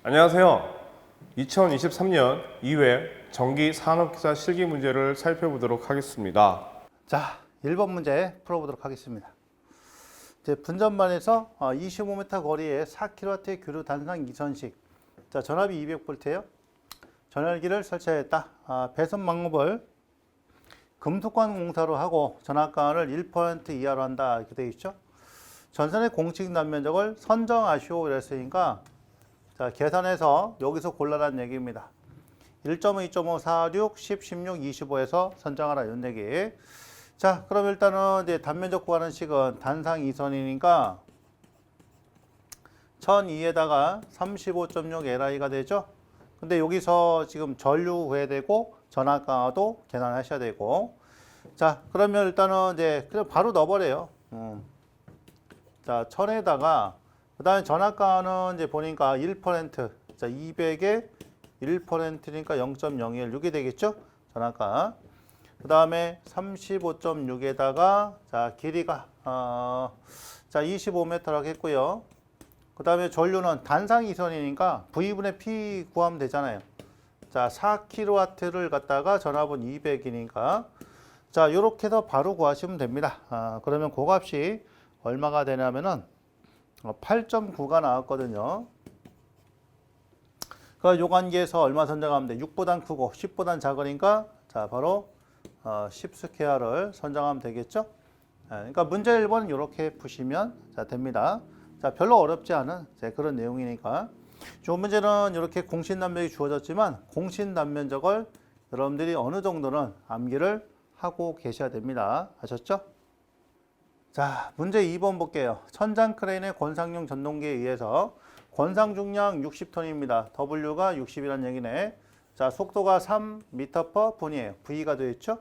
안녕하세요. 2023년 2회 전기 산업기사 실기 문제를 살펴보도록 하겠습니다. 자, 1번 문제 풀어보도록 하겠습니다. 이제 분전반에서 25m 거리에 4kW의 교류 단상 이선식. 자, 전압이 200V예요. 전열기를 설치하였다. 배선 방법을 금속관 공사로 하고 전압가를 1% 이하로 한다. 이렇게 되어 있죠. 전선의 공식 단면적을 선정하시오 이랬으니까 자, 계산해서 여기서 골라라는 얘기입니다. 1.5, 2.5, 4, 6, 10, 16, 25에서 선정하라 이런 얘기. 자, 그럼 일단은 이제 단면적 구하는 식은 단상 2선이니까 1002에다가 35.6 LI가 되죠. 근데 여기서 지금 전류 구해야 되고 전압강화도 계산하셔야 되고. 자, 그러면 일단은 이제 그냥 바로 넣어버려요. 자, 1000에다가 그 다음에 전압강화는 이제 보니까 1%. 자, 200에 1%니까 0.016이 되겠죠? 전압강화. 그 다음에 35.6에다가 자, 길이가 자, 25m라고 했고요. 그 다음에 전류는 단상 이선이니까 V분의 P 구하면 되잖아요. 자, 4kW를 갖다가 전압은 200이니까 자, 요렇게 해서 바로 구하시면 됩니다. 그러면 그 값이 얼마가 되냐면은 8.9가 나왔거든요. 그 요관계에서 얼마 선정하면 돼? 6보단 크고 10보단 작으니까 자, 바로 10스퀘어를 선정하면 되겠죠? 그러니까 문제 1번은 이렇게 푸시면 자, 됩니다. 자, 별로 어렵지 않은 그런 내용이니까. 이 문제는 이렇게 공신단면적이 주어졌지만 공신단면적을 여러분들이 어느 정도는 암기를 하고 계셔야 됩니다. 아셨죠? 자, 문제 2번 볼게요. 천장 크레인의 권상용 전동기에 의해서 권상 중량 60톤입니다. W가 60이라는 얘기네. 자, 속도가 3m/분이에요. V가 되어 있죠?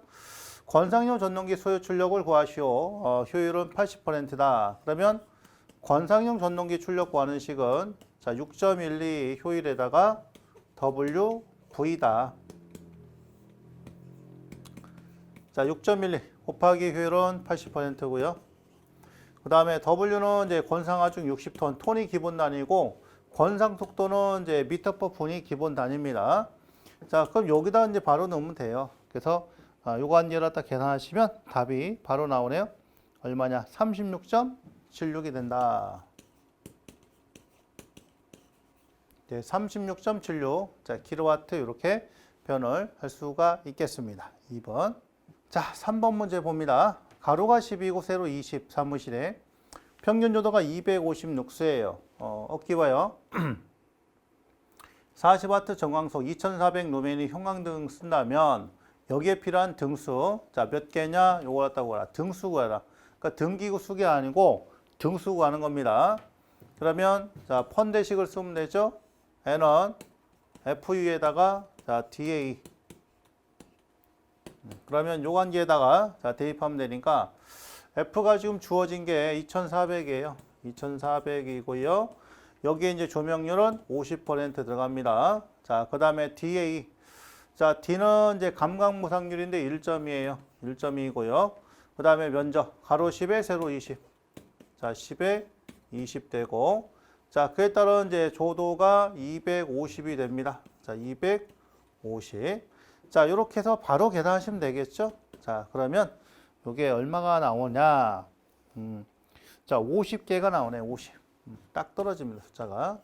권상용 전동기 소요 출력을 구하시오. 효율은 80%다. 그러면 권상용 전동기 출력 구하는 식은 자, 6.12 효율에다가 WV다. 자, 6.12 곱하기 효율은 80%고요. 그 다음에 W는 이제 권상하중 60톤, 톤이 기본 단위고 권상 속도는 이제 미터/분이 기본 단위입니다. 자, 그럼 여기다 이제 바로 넣으면 돼요. 그래서 요거 한 개를 딱 계산하시면 답이 바로 나오네요. 얼마냐? 36.76이 된다. 네, 36.76 자, 킬로와트 이렇게 표현을 할 수가 있겠습니다. 2번. 자, 3번 문제 봅니다. 가로가 10이고 세로 20 사무실에 평균 조도가 256수예요. 어깨와요. 40W 전광속 2400 루멘이 형광등 쓴다면 여기에 필요한 등수 자, 몇 개냐? 요거 갖다고 하라. 등수 구하라. 그러니까 등기구 수가 아니고 등수 구하는 겁니다. 그러면 자, 펀대식을 쓰면 되죠. N은 FU에다가 자, DA 그러면 요 관계에다가 자, 대입하면 되니까 F가 지금 주어진 게 2400이에요. 2400이고요. 여기에 이제 조명률은 50% 들어갑니다. 자, 그 다음에 DA. 자, D는 이제 감광무상률인데 1점이에요. 1.2고요. 그 다음에 면적. 가로 10에 세로 20. 자, 10에 20 되고. 자, 그에 따른 이제 조도가 250이 됩니다. 자, 250. 자, 이렇게 해서 바로 계산하시면 되겠죠? 자, 그러면 이게 얼마가 나오냐? 자, 50개가 나오네, 50. 딱 떨어집니다, 숫자가.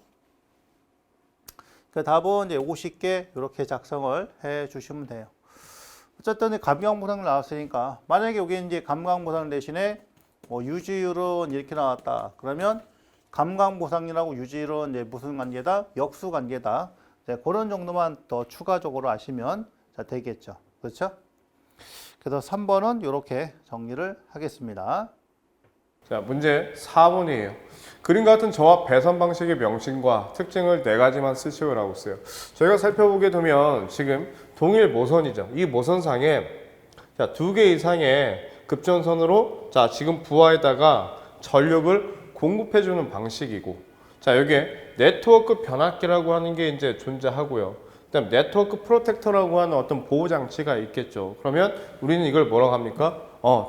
그 답은 이제 50개 이렇게 작성을 해 주시면 돼요. 어쨌든 감광보상 나왔으니까 만약에 여기 이제 감광보상 대신에 뭐 유지율은 이렇게 나왔다. 그러면 감광보상이라고 유지율은 이제 무슨 관계다? 역수 관계다. 네, 그런 정도만 더 추가적으로 아시면 자, 되겠죠. 그렇죠? 그래서 3번은 이렇게 정리를 하겠습니다. 자, 문제 4번이에요. 그림과 같은 저압 배선 방식의 명칭과 특징을 4가지만 쓰시오라고 써요. 저희가 살펴보게 되면 지금 동일 모선이죠. 이 모선상에 자, 2개 이상의 급전선으로 자, 지금 부하에다가 전력을 공급해주는 방식이고 자, 여기에 네트워크 변압기라고 하는 게 이제 존재하고요. 그다음 네트워크 프로텍터라고 하는 어떤 보호 장치가 있겠죠. 그러면 우리는 이걸 뭐라고 합니까?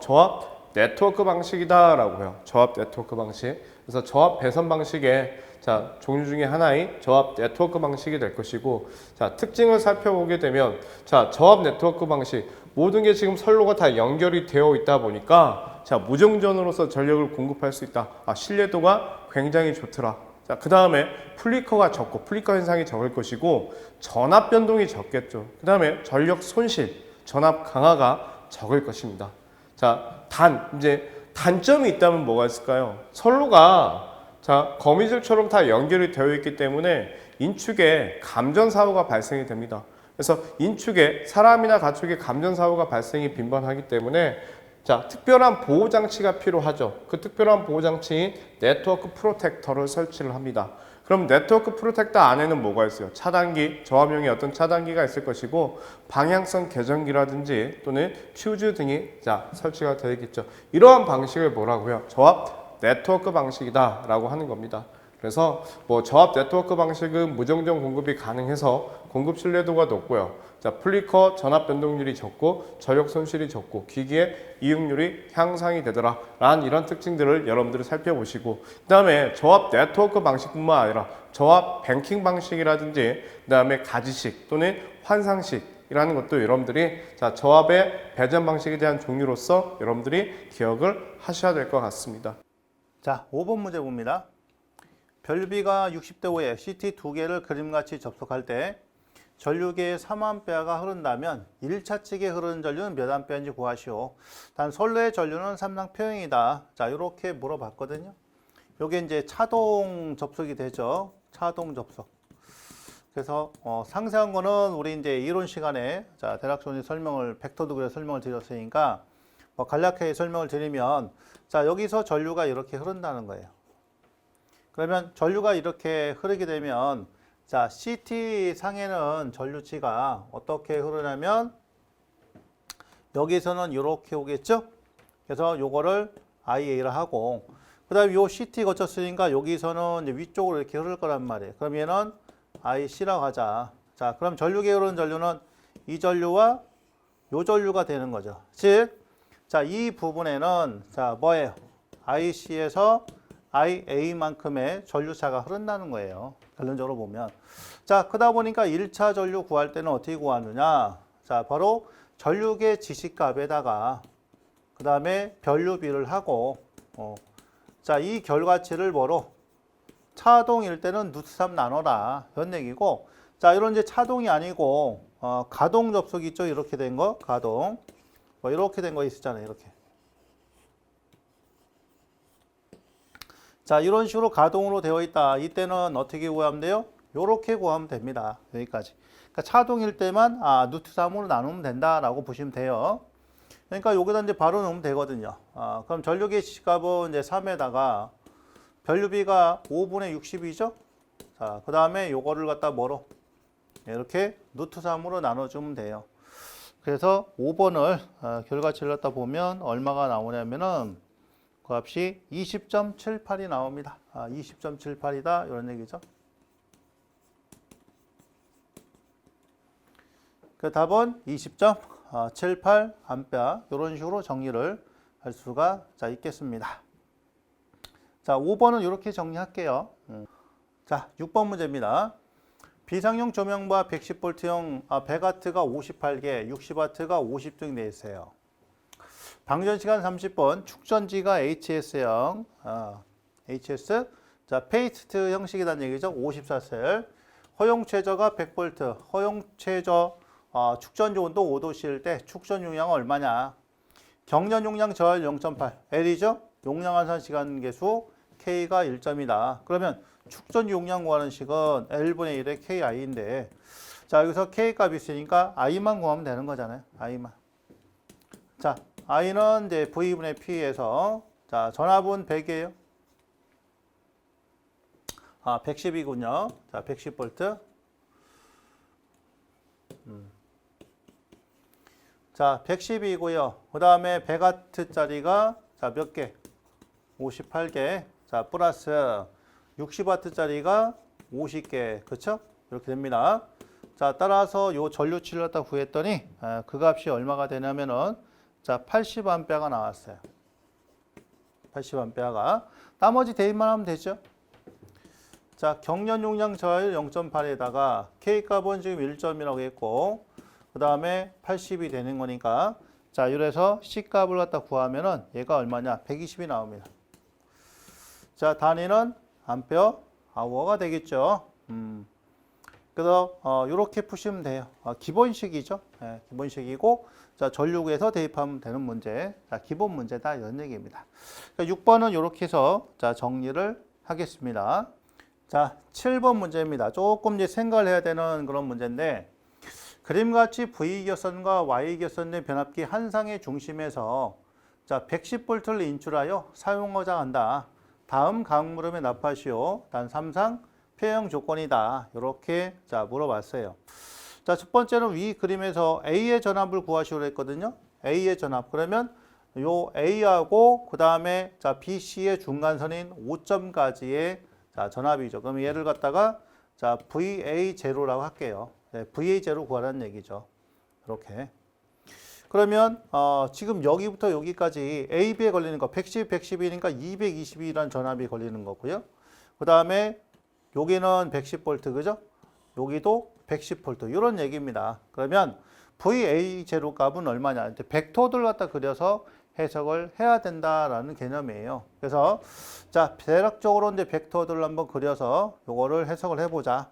저압 네트워크 방식이다라고요. 저압 네트워크 방식. 그래서 저압 배선 방식에 자, 종류 중에 하나인 저압 네트워크 방식이 될 것이고, 자, 특징을 살펴보게 되면, 자, 저압 네트워크 방식, 모든 게 지금 선로가 다 연결이 되어 있다 보니까, 자, 무정전으로서 전력을 공급할 수 있다. 아, 신뢰도가 굉장히 좋더라. 자, 그 다음에 플리커가 적고, 플리커 현상이 적을 것이고, 전압 변동이 적겠죠. 그 다음에 전력 손실, 전압 강화가 적을 것입니다. 자, 이제 단점이 있다면 뭐가 있을까요? 선로가 자, 거미줄처럼 다 연결이 되어 있기 때문에 인축에 감전 사고가 발생이 됩니다. 그래서 인축에 사람이나 가축의 감전 사고가 발생이 빈번하기 때문에 자, 특별한 보호 장치가 필요하죠. 그 특별한 보호 장치인 네트워크 프로텍터를 설치를 합니다. 그럼 네트워크 프로텍터 안에는 뭐가 있어요? 차단기, 저압용의 어떤 차단기가 있을 것이고 방향성 개전기라든지 또는 퓨즈 등이 자, 설치가 되어 있겠죠. 이러한 방식을 뭐라고요? 저압 네트워크 방식이다 라고 하는 겁니다. 그래서 뭐 저압 네트워크 방식은 무정전 공급이 가능해서 공급 신뢰도가 높고요. 자, 플리커 전압 변동률이 적고 전력 손실이 적고 기기의 이용률이 향상이 되더라 라는 이런 특징들을 여러분들이 살펴보시고, 그 다음에 저압 네트워크 방식뿐만 아니라 저압 뱅킹 방식이라든지 그 다음에 가지식 또는 환상식 이라는 것도 여러분들이 자, 저압의 배전 방식에 대한 종류로서 여러분들이 기억을 하셔야 될 것 같습니다. 자, 5번 문제 봅니다. 변류비가 60대 5에 CT 2개를 그림같이 접속할 때 전류계의 3A가 흐른다면 1차 측에 흐르는 전류는 몇 A인지 구하시오. 단 선로의 전류는 3당 표형이다. 자, 이렇게 물어봤거든요. 요게 이제 차동 접속이 되죠. 차동 접속. 그래서 상세한 거는 우리 이제 이론 시간에 자, 대략적인 설명을 벡터도 그래 설명을 드렸으니까 간략하게 설명을 드리면 자, 여기서 전류가 이렇게 흐른다는 거예요. 그러면 전류가 이렇게 흐르게 되면 자, CT 상에는 전류치가 어떻게 흐르냐면 여기서는 이렇게 오겠죠? 그래서 요거를 IA를 하고 그다음에 요 CT 거쳤으니까 여기서는 이제 위쪽으로 이렇게 흐를 거란 말이에요. 그럼 얘는 IC라고 하자. 자, 그럼 전류계에 흐르는 전류는 이 전류와 요 전류가 되는 거죠. 즉, 자, 이 부분에는 자, 뭐예요? IC에서 IA만큼의 전류차가 흐른다는 거예요. 결론적으로 보면. 자, 그러다 보니까 1차 전류 구할 때는 어떻게 구하느냐? 자, 바로 전류계 지식값에다가 그 다음에 변류비를 하고 자, 이 결과치를 뭐로? 차동일 때는 누트3 나눠라. 이런 얘기고 자, 이런 이제 차동이 아니고 가동 접속 있죠? 이렇게 된 거. 가동. 뭐 이렇게 된 거 있었잖아요. 이렇게. 자, 이런 식으로 가동으로 되어 있다. 이때는 어떻게 구하면 돼요? 요렇게 구하면 됩니다. 여기까지. 그러니까 차동일 때만 누트3으로 나누면 된다라고 보시면 돼요. 그러니까 여기다 이제 바로 넣으면 되거든요. 그럼 전류계 지값은 이제 3에다가 변류비가 5분의 60이죠? 자, 그 다음에 요거를 갖다 뭐로? 이렇게 누트3으로 나눠주면 돼요. 그래서 5번을 결과치를 갖다 보면 얼마가 나오냐면은 그 값이 20.78이 나옵니다. 20.78이다 이런 얘기죠. 그 답은 20.78 암페어 이런 식으로 정리를 할 수가 있겠습니다. 자, 5번은 이렇게 정리할게요. 자, 6번 문제입니다. 비상용 조명바 110V형 100W가 58개, 60W가 50등 돼 있어요. 방전시간 30분, 축전지가 HS형, HS, 자, 페이스트 형식이라는 얘기죠. 54셀. 허용 최저가 100V, 허용 최저 축전지 온도 5도씨일 때 축전 용량은 얼마냐? 경련 용량 저할 0.8, L이죠? 용량 환산 시간 계수, K가 1점이다. 그러면 축전 용량 구하는 식은 L분의 1의 KI인데, 자, 여기서 K 값이 있으니까 I만 구하면 되는 거잖아요. I만. 자, I는 이제 V분의 P에서, 자, 전압은 100이에요. 110이군요. 자, 110V. 자, 110이고요. 그 다음에 100W짜리가 자, 몇 개? 58개. 자, 플러스 60W짜리가 50개. 그렇죠? 이렇게 됩니다. 자, 따라서 요 전류치를 갖다 구했더니 그 값이 얼마가 되냐면은 자, 80A가 나왔어요. 80A가. 나머지 대입만 하면 되죠. 자, 경련 용량 저하율 0.8에다가 K값은 지금 1점이라고 했고, 그 다음에 80이 되는 거니까, 자, 이래서 C값을 갖다 구하면은 얘가 얼마냐? 120이 나옵니다. 자, 단위는 암페어 아워가 되겠죠. 그래서 이렇게 푸시면 돼요. 기본식이죠. 네, 기본식이고, 자, 전류구에서 대입하면 되는 문제. 자, 기본 문제다 이런 얘기입니다. 그러니까 6번은 이렇게 해서 자, 정리를 하겠습니다. 자, 7번 문제입니다. 조금 이제 생각을 해야 되는 그런 문제인데, 그림같이 V기선과 Y기선의 변압기 한 상의 중심에서 자, 110V를 인출하여 사용하자 한다. 다음 강물음에 납하시오. 단 3상 폐형 조건이다. 이렇게 자, 물어봤어요. 자, 첫 번째는 위 그림에서 A의 전압을 구하시오로 했거든요. A의 전압. 그러면 요 A하고 그 다음에 자, BC의 중간선인 5점까지의 자, 전압이죠. 그럼 얘를 갖다가 자, VA0라고 할게요. 네, VA0 구하라는 얘기죠. 이렇게. 그러면 지금 여기부터 여기까지 AB에 걸리는 거 110, 110이니까 220이라는 전압이 걸리는 거고요. 그 다음에 여기는 110V 그죠? 여기도 110V 이런 얘기입니다. 그러면 VA0 값은 얼마냐? 이제 벡터들 갖다 그려서 해석을 해야 된다라는 개념이에요. 그래서 자, 대략적으로 이제 벡터들을 한번 그려서 요거를 해석을 해보자.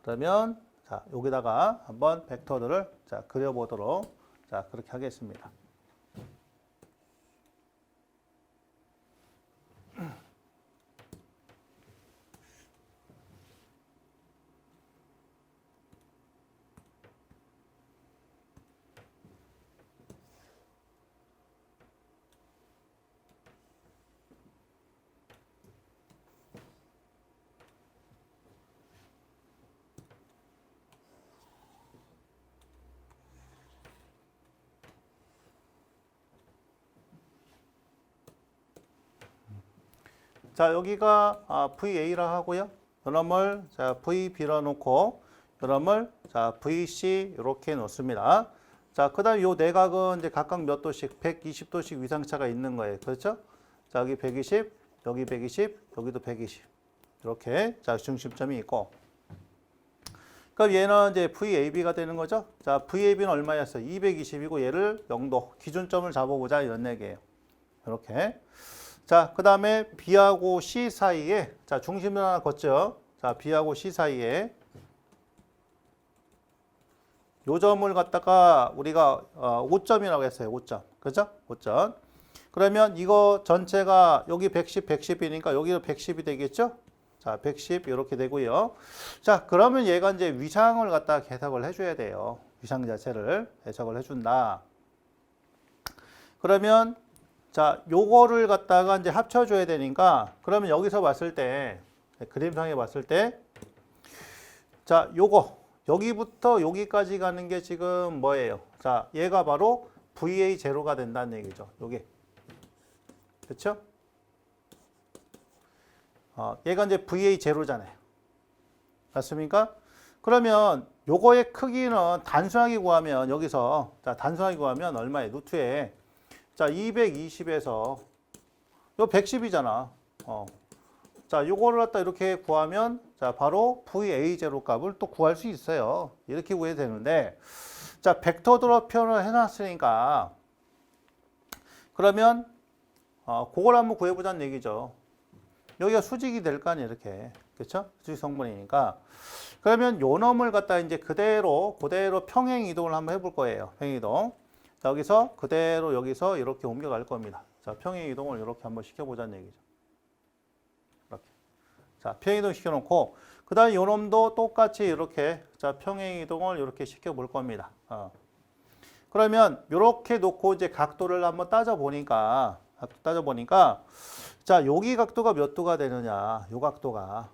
그러면 자, 여기다가 한번 벡터들을 자, 그려보도록 자, 그렇게 하겠습니다. 자, 여기가 VA라 하고요. 요놈을 자, VB라 놓고 요놈을 자, VC 이렇게 놓습니다. 자, 그다음 요 내각은 이제 각각 몇 도씩 120도씩 위상차가 있는 거예요. 그렇죠? 자, 여기 120, 여기 120, 여기도 120. 이렇게 자, 중심점이 있고. 그럼 얘는 이제 VAB가 되는 거죠. 자, VAB는 얼마였어요? 220이고 얘를 0도 기준점을 잡아보자 이런 얘기예요. 이렇게. 자, 그 다음에 B하고 C 사이에, 자, 중심을 하나 걷죠. 자, B하고 C 사이에 요 점을 갖다가 우리가 5점이라고 했어요. 5점. 그죠? 5점. 그러면 이거 전체가 여기 110, 110이니까 여기도 110이 되겠죠? 자, 110 이렇게 되고요. 자, 그러면 얘가 이제 위상을 갖다가 해석을 해줘야 돼요. 위상 자체를 해석을 해준다. 그러면 자, 요거를 갖다가 이제 합쳐줘야 되니까, 그러면 여기서 봤을 때, 그림상에 봤을 때, 자, 요거, 여기부터 여기까지 가는 게 지금 뭐예요? 자, 얘가 바로 VA0가 된다는 얘기죠. 요게. 그쵸? 얘가 이제 VA0잖아요. 맞습니까? 그러면 요거의 크기는 단순하게 구하면, 여기서, 자, 단순하게 구하면 얼마예요? 루트에. 자, 220에서 요 110이잖아. 자, 요거를 갖다 이렇게 구하면 자, 바로 VA0 값을 또 구할 수 있어요. 이렇게 구해야 되는데 자, 벡터로 표현을 해 놨으니까 그러면 그걸 한번 구해 보자는 얘기죠. 여기가 수직이 될 거 아니에요, 이렇게. 그렇죠? 수직 성분이니까. 그러면 요 놈을 갖다 이제 그대로 평행 이동을 한번 해볼 거예요. 평행 이동. 자, 여기서 그대로 여기서 이렇게 옮겨갈 겁니다. 자, 평행 이동을 이렇게 한번 시켜보자는 얘기죠. 이렇게. 자, 평행 이동 시켜놓고, 그 다음에 요 놈도 똑같이 이렇게, 자, 평행 이동을 이렇게 시켜볼 겁니다. 그러면 이렇게 놓고 이제 각도를 한번 따져보니까, 자, 여기 각도가 몇 도가 되느냐, 요 각도가.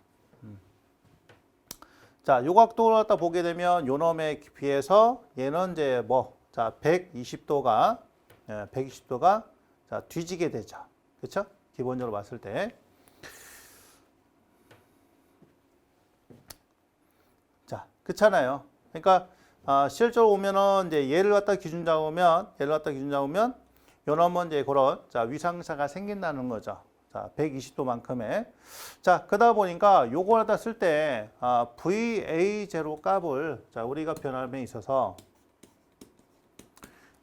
자, 요 각도를 갖다 보게 되면 요 놈에 비해서 얘는 이제 뭐, 자, 120도가 자, 뒤지게 되죠. 그렇죠? 기본적으로 봤을 때. 자, 그렇잖아요. 그러니까 실제로 오면은 이제 얘를 갖다 기준 잡으면 요 놈은 이제 그런 자, 위상차가 생긴다는 거죠. 자, 120도만큼의. 자, 그러다 보니까 요걸 갖다 쓸 때, VA0 값을, 자, 우리가 변함에 있어서,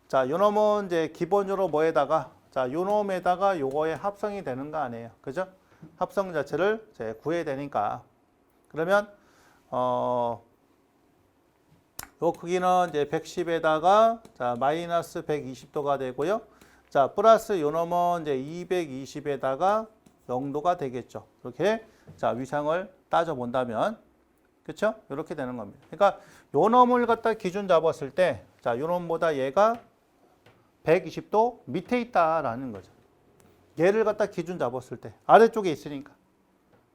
자, 요 놈은 이제 기본적으로 뭐에다가, 자, 요 놈에다가 요거에 합성이 되는 거 아니에요. 그죠? 합성 자체를 이제 구해야 되니까. 그러면, 요 크기는 이제 110에다가, 자, 마이너스 120도가 되고요. 자, 플러스 요 놈은 이제 220에다가 0도가 되겠죠. 이렇게, 자, 위상을 따져본다면, 그쵸? 이렇게 되는 겁니다. 그러니까 요 놈을 갖다 기준 잡았을 때, 자, 요 놈보다 얘가 120도 밑에 있다라는 거죠. 얘를 갖다 기준 잡았을 때, 아래쪽에 있으니까.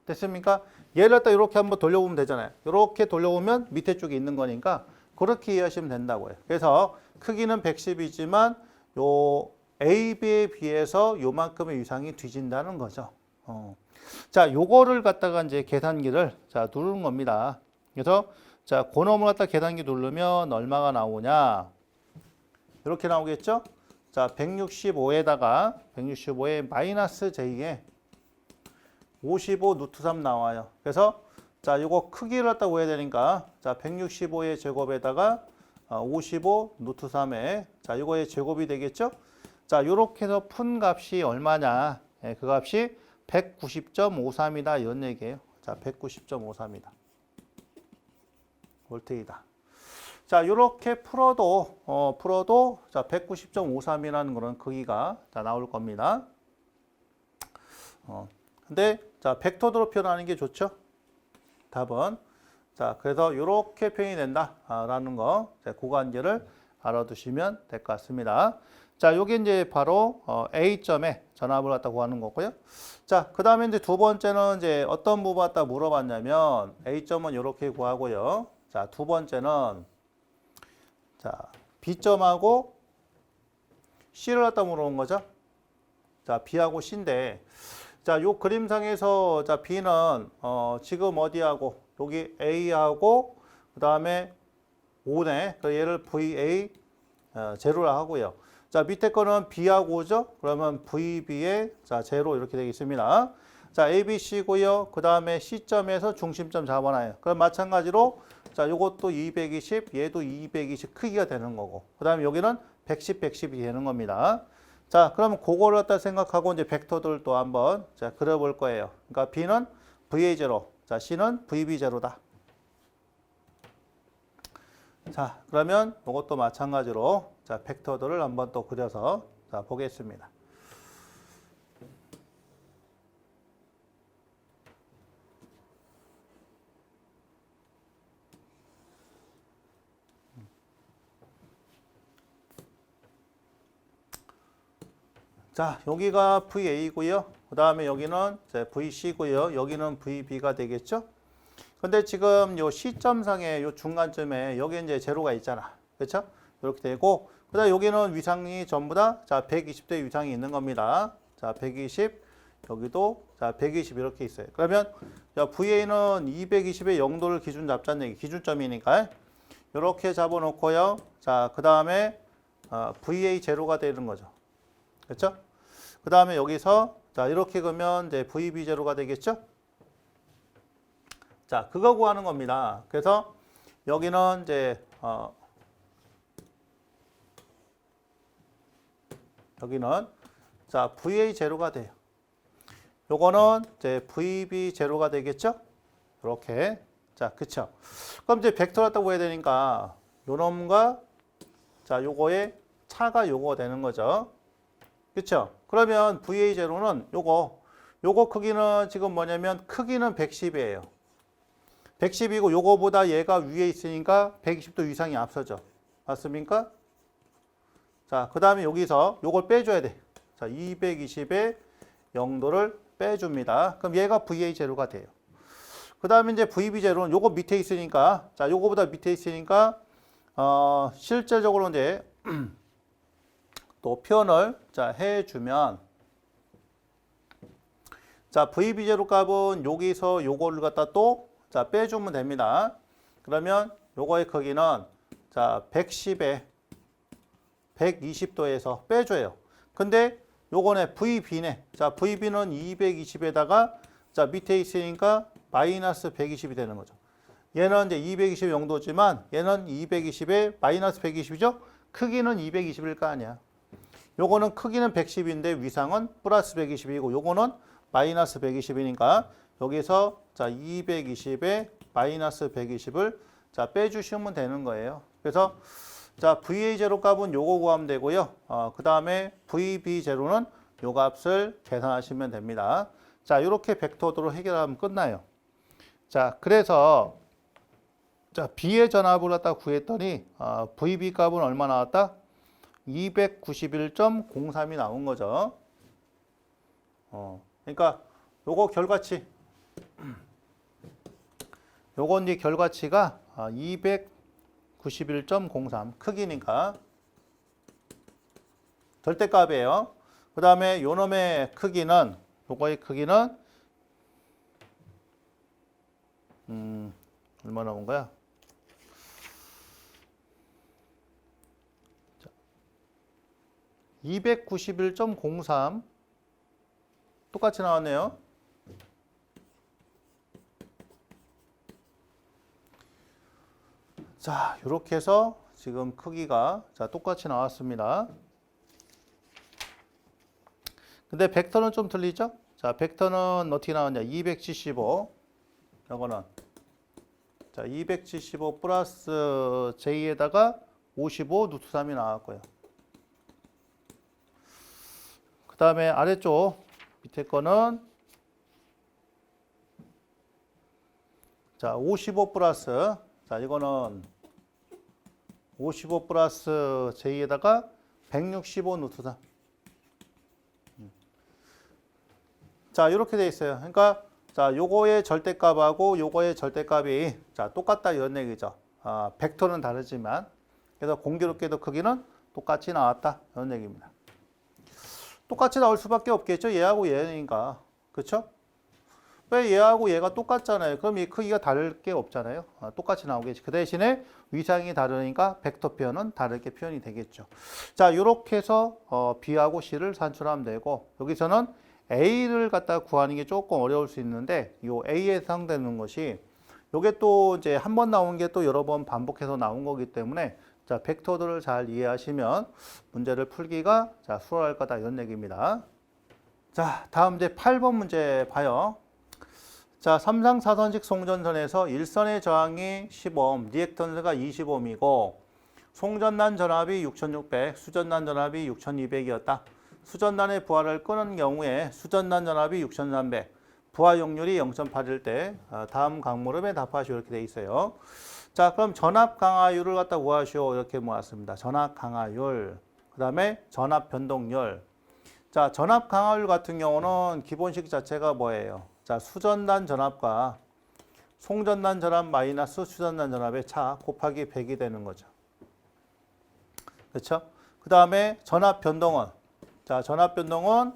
됐습니까? 얘를 갖다 이렇게 한번 돌려보면 되잖아요. 이렇게 돌려보면 밑에 쪽에 있는 거니까 그렇게 이해하시면 된다고요. 그래서 크기는 110이지만 요 AB에 비해서 요만큼의 위상이 뒤진다는 거죠. 자, 요거를 갖다가 이제 계산기를 자, 누르는 겁니다. 그래서 자, 고놈을 갖다 계산기 누르면 얼마가 나오냐? 이렇게 나오겠죠? 자, 165에다가 165에 마이너스 J에 55 루트 3 나와요. 그래서 자, 요거 크기를 갖다 구해야 되니까 자, 165의 제곱에다가 55 루트 3에 자, 요거의 제곱이 되겠죠? 자, 요렇게 해서 푼 값이 얼마냐? 예, 그 값이 190.53이다 이런 얘기예요. 자, 190.53이다. 볼트이다. 자, 요렇게 풀어도 자, 190.53이라는 그런 크기가 자, 나올 겁니다. 근데 자, 벡터로 표현하는 게 좋죠? 답은 자, 그래서 요렇게 표현이 된다라는 거, 자, 고관계를 알아두시면 될 것 같습니다. 자, 요게 이제 바로 A점에 전압을 갖다 구하는 거고요. 자, 그 다음에 이제 두 번째는 이제 어떤 부분 갖다 물어봤냐면 A점은 요렇게 구하고요. 자, 두 번째는 자, B점하고 C를 갖다 물어본 거죠. 자, B하고 C인데 자, 요 그림상에서 자, B는 지금 어디하고 여기 A하고 그 다음에 5네. 그 얘를 VA 제로라 하고요. 자, 밑에 거는 B하고 오죠? 그러면 VB의 자, 제로 이렇게 되겠습니다. 자, ABC고요. 그 다음에 C점에서 중심점 잡아놔요. 그럼 마찬가지로 자, 요것도 220, 얘도 220 크기가 되는 거고. 그 다음에 여기는 110, 110이 되는 겁니다. 자, 그러면 그거를 갖다 생각하고 이제 벡터들 또 한번 자, 그려볼 거예요. 그러니까 B는 VA0, 자, C는 VB0다. 자, 그러면 이것도 마찬가지로 자, 벡터들을 한번 또 그려서 자, 보겠습니다. 자, 여기가 VA고요. 그 다음에 여기는 VC고요. 여기는 VB가 되겠죠? 근데 지금 요 C점상에 요 중간점에 여기 이제 제로가 있잖아. 그렇죠? 이렇게 되고 그다음 여기는 위상이 전부 다 자, 120대 위상이 있는 겁니다. 자, 120 여기도 자, 120 이렇게 있어요. 그러면 자, VA는 220의 0도를 기준 잡자는 얘기. 기준점이니까 이렇게 잡아 놓고요. 자, 그다음에 VA 제로가 되는 거죠. 그렇죠? 그다음에 여기서 자, 이렇게 그러면 이제 VB 제로가 되겠죠? 자, 그거 구하는 겁니다. 그래서 여기는 이제 여기는 자, VA 제로가 돼요. 요거는 이제 VB 제로가 되겠죠? 이렇게. 자, 그쵸? 그럼 이제 벡터 갖다고 해야 되니까 요 놈과 자, 요거의 차가 요거 되는 거죠. 그쵸? 그러면 VA 제로는 요거 크기는 지금 뭐냐면 크기는 110이에요. 110이고 요거보다 얘가 위에 있으니까 120도 이상이 앞서죠. 맞습니까? 자, 그 다음에 여기서 요걸 빼줘야 돼. 자, 220의 0도를 빼줍니다. 그럼 얘가 VA 제로가 돼요. 그 다음에 이제 VB 제로는 요거 밑에 있으니까, 자, 요거보다 밑에 있으니까, 실제적으로 이제 또 표현을 자, 해주면, 자, VB 제로 값은 여기서 요거를 갖다 또 자, 빼주면 됩니다. 그러면 요거의 크기는 자, 110에 120도에서 빼줘요. 근데 요거네 VB네. 자, VB는 220에다가 자, 밑에 있으니까 마이너스 120이 되는 거죠. 얘는 이제 220 영도지만 얘는 220에 마이너스 120이죠. 크기는 220일 거 아니야. 요거는 크기는 110인데 위상은 플러스 120이고 요거는 마이너스 120이니까 여기서 자, 220에 마이너스 120을 자, 빼주시면 되는 거예요. 그래서 자, VA0 값은 요거 구하면 되고요. 그 다음에 VB0는 요 값을 계산하시면 됩니다. 자, 이렇게 벡터도로 해결하면 끝나요. 자, 그래서 자, B의 전압을 갖다 구했더니 VB 값은 얼마 나왔다? 291.03이 나온 거죠. 그러니까 요거 결과치. 요건 이제 결과치가 291.03 크기니까 절대값이에요. 그 다음에 요놈의 크기는 요거의 크기는 얼마 나온 거야? 291.03 똑같이 나왔네요. 자, 이렇게 해서 지금 크기가 자, 똑같이 나왔습니다. 근데 벡터는 좀 틀리죠? 자, 벡터는 어떻게 나왔냐? 275. 이거는 자, 275 플러스 J에다가 55 루트 3이 나왔고요. 그 다음에 아래쪽 밑에 거는 자, 55 플러스 자, 이거는 55 플러스 J에다가 165 루트 3. 자, 이렇게 돼 있어요. 그러니까 자, 요거의 절대값하고 요거의 절대값이 자, 똑같다 이런 얘기죠. 벡터는 다르지만 그래서 공교롭게도 크기는 똑같이 나왔다 이런 얘기입니다. 똑같이 나올 수밖에 없겠죠. 얘하고 얘니까. 그렇죠? 왜 얘하고 얘가 똑같잖아요. 그럼 이 크기가 다를 게 없잖아요. 똑같이 나오겠지. 그 대신에 위상이 다르니까 벡터 표현은 다르게 표현이 되겠죠. 자, 이렇게 해서 B하고 C를 산출하면 되고 여기서는 A를 갖다 구하는 게 조금 어려울 수 있는데 이 A에 해당되는 것이 이게 또 이제 한 번 나온 게 또 여러 번 반복해서 나온 거기 때문에 자, 벡터들을 잘 이해하시면 문제를 풀기가 자, 수월할 거다 이런 얘기입니다. 자, 다음 이제 8번 문제 봐요. 자, 3상 4선식 송전선에서 일선의 저항이 10옴, 리액턴스가 20옴이고 송전단 전압이 6600, 수전단 전압이 6200이었다. 수전단의 부하를 끄는 경우에 수전단 전압이 6300, 부하 용률이 0.8일 때 다음 강물음에 답하시오 이렇게 돼 있어요. 자, 그럼 전압 강하율을 갖다 구하시오 이렇게 모았습니다. 전압 강하율, 그 다음에 전압 변동률. 자, 전압 강하율 같은 경우는 기본식 자체가 뭐예요? 자, 수전단 전압과 송전단 전압 마이너스 수전단 전압의 차 곱하기 100이 되는 거죠. 그렇죠? 그 다음에 전압 변동은 자, 전압 변동은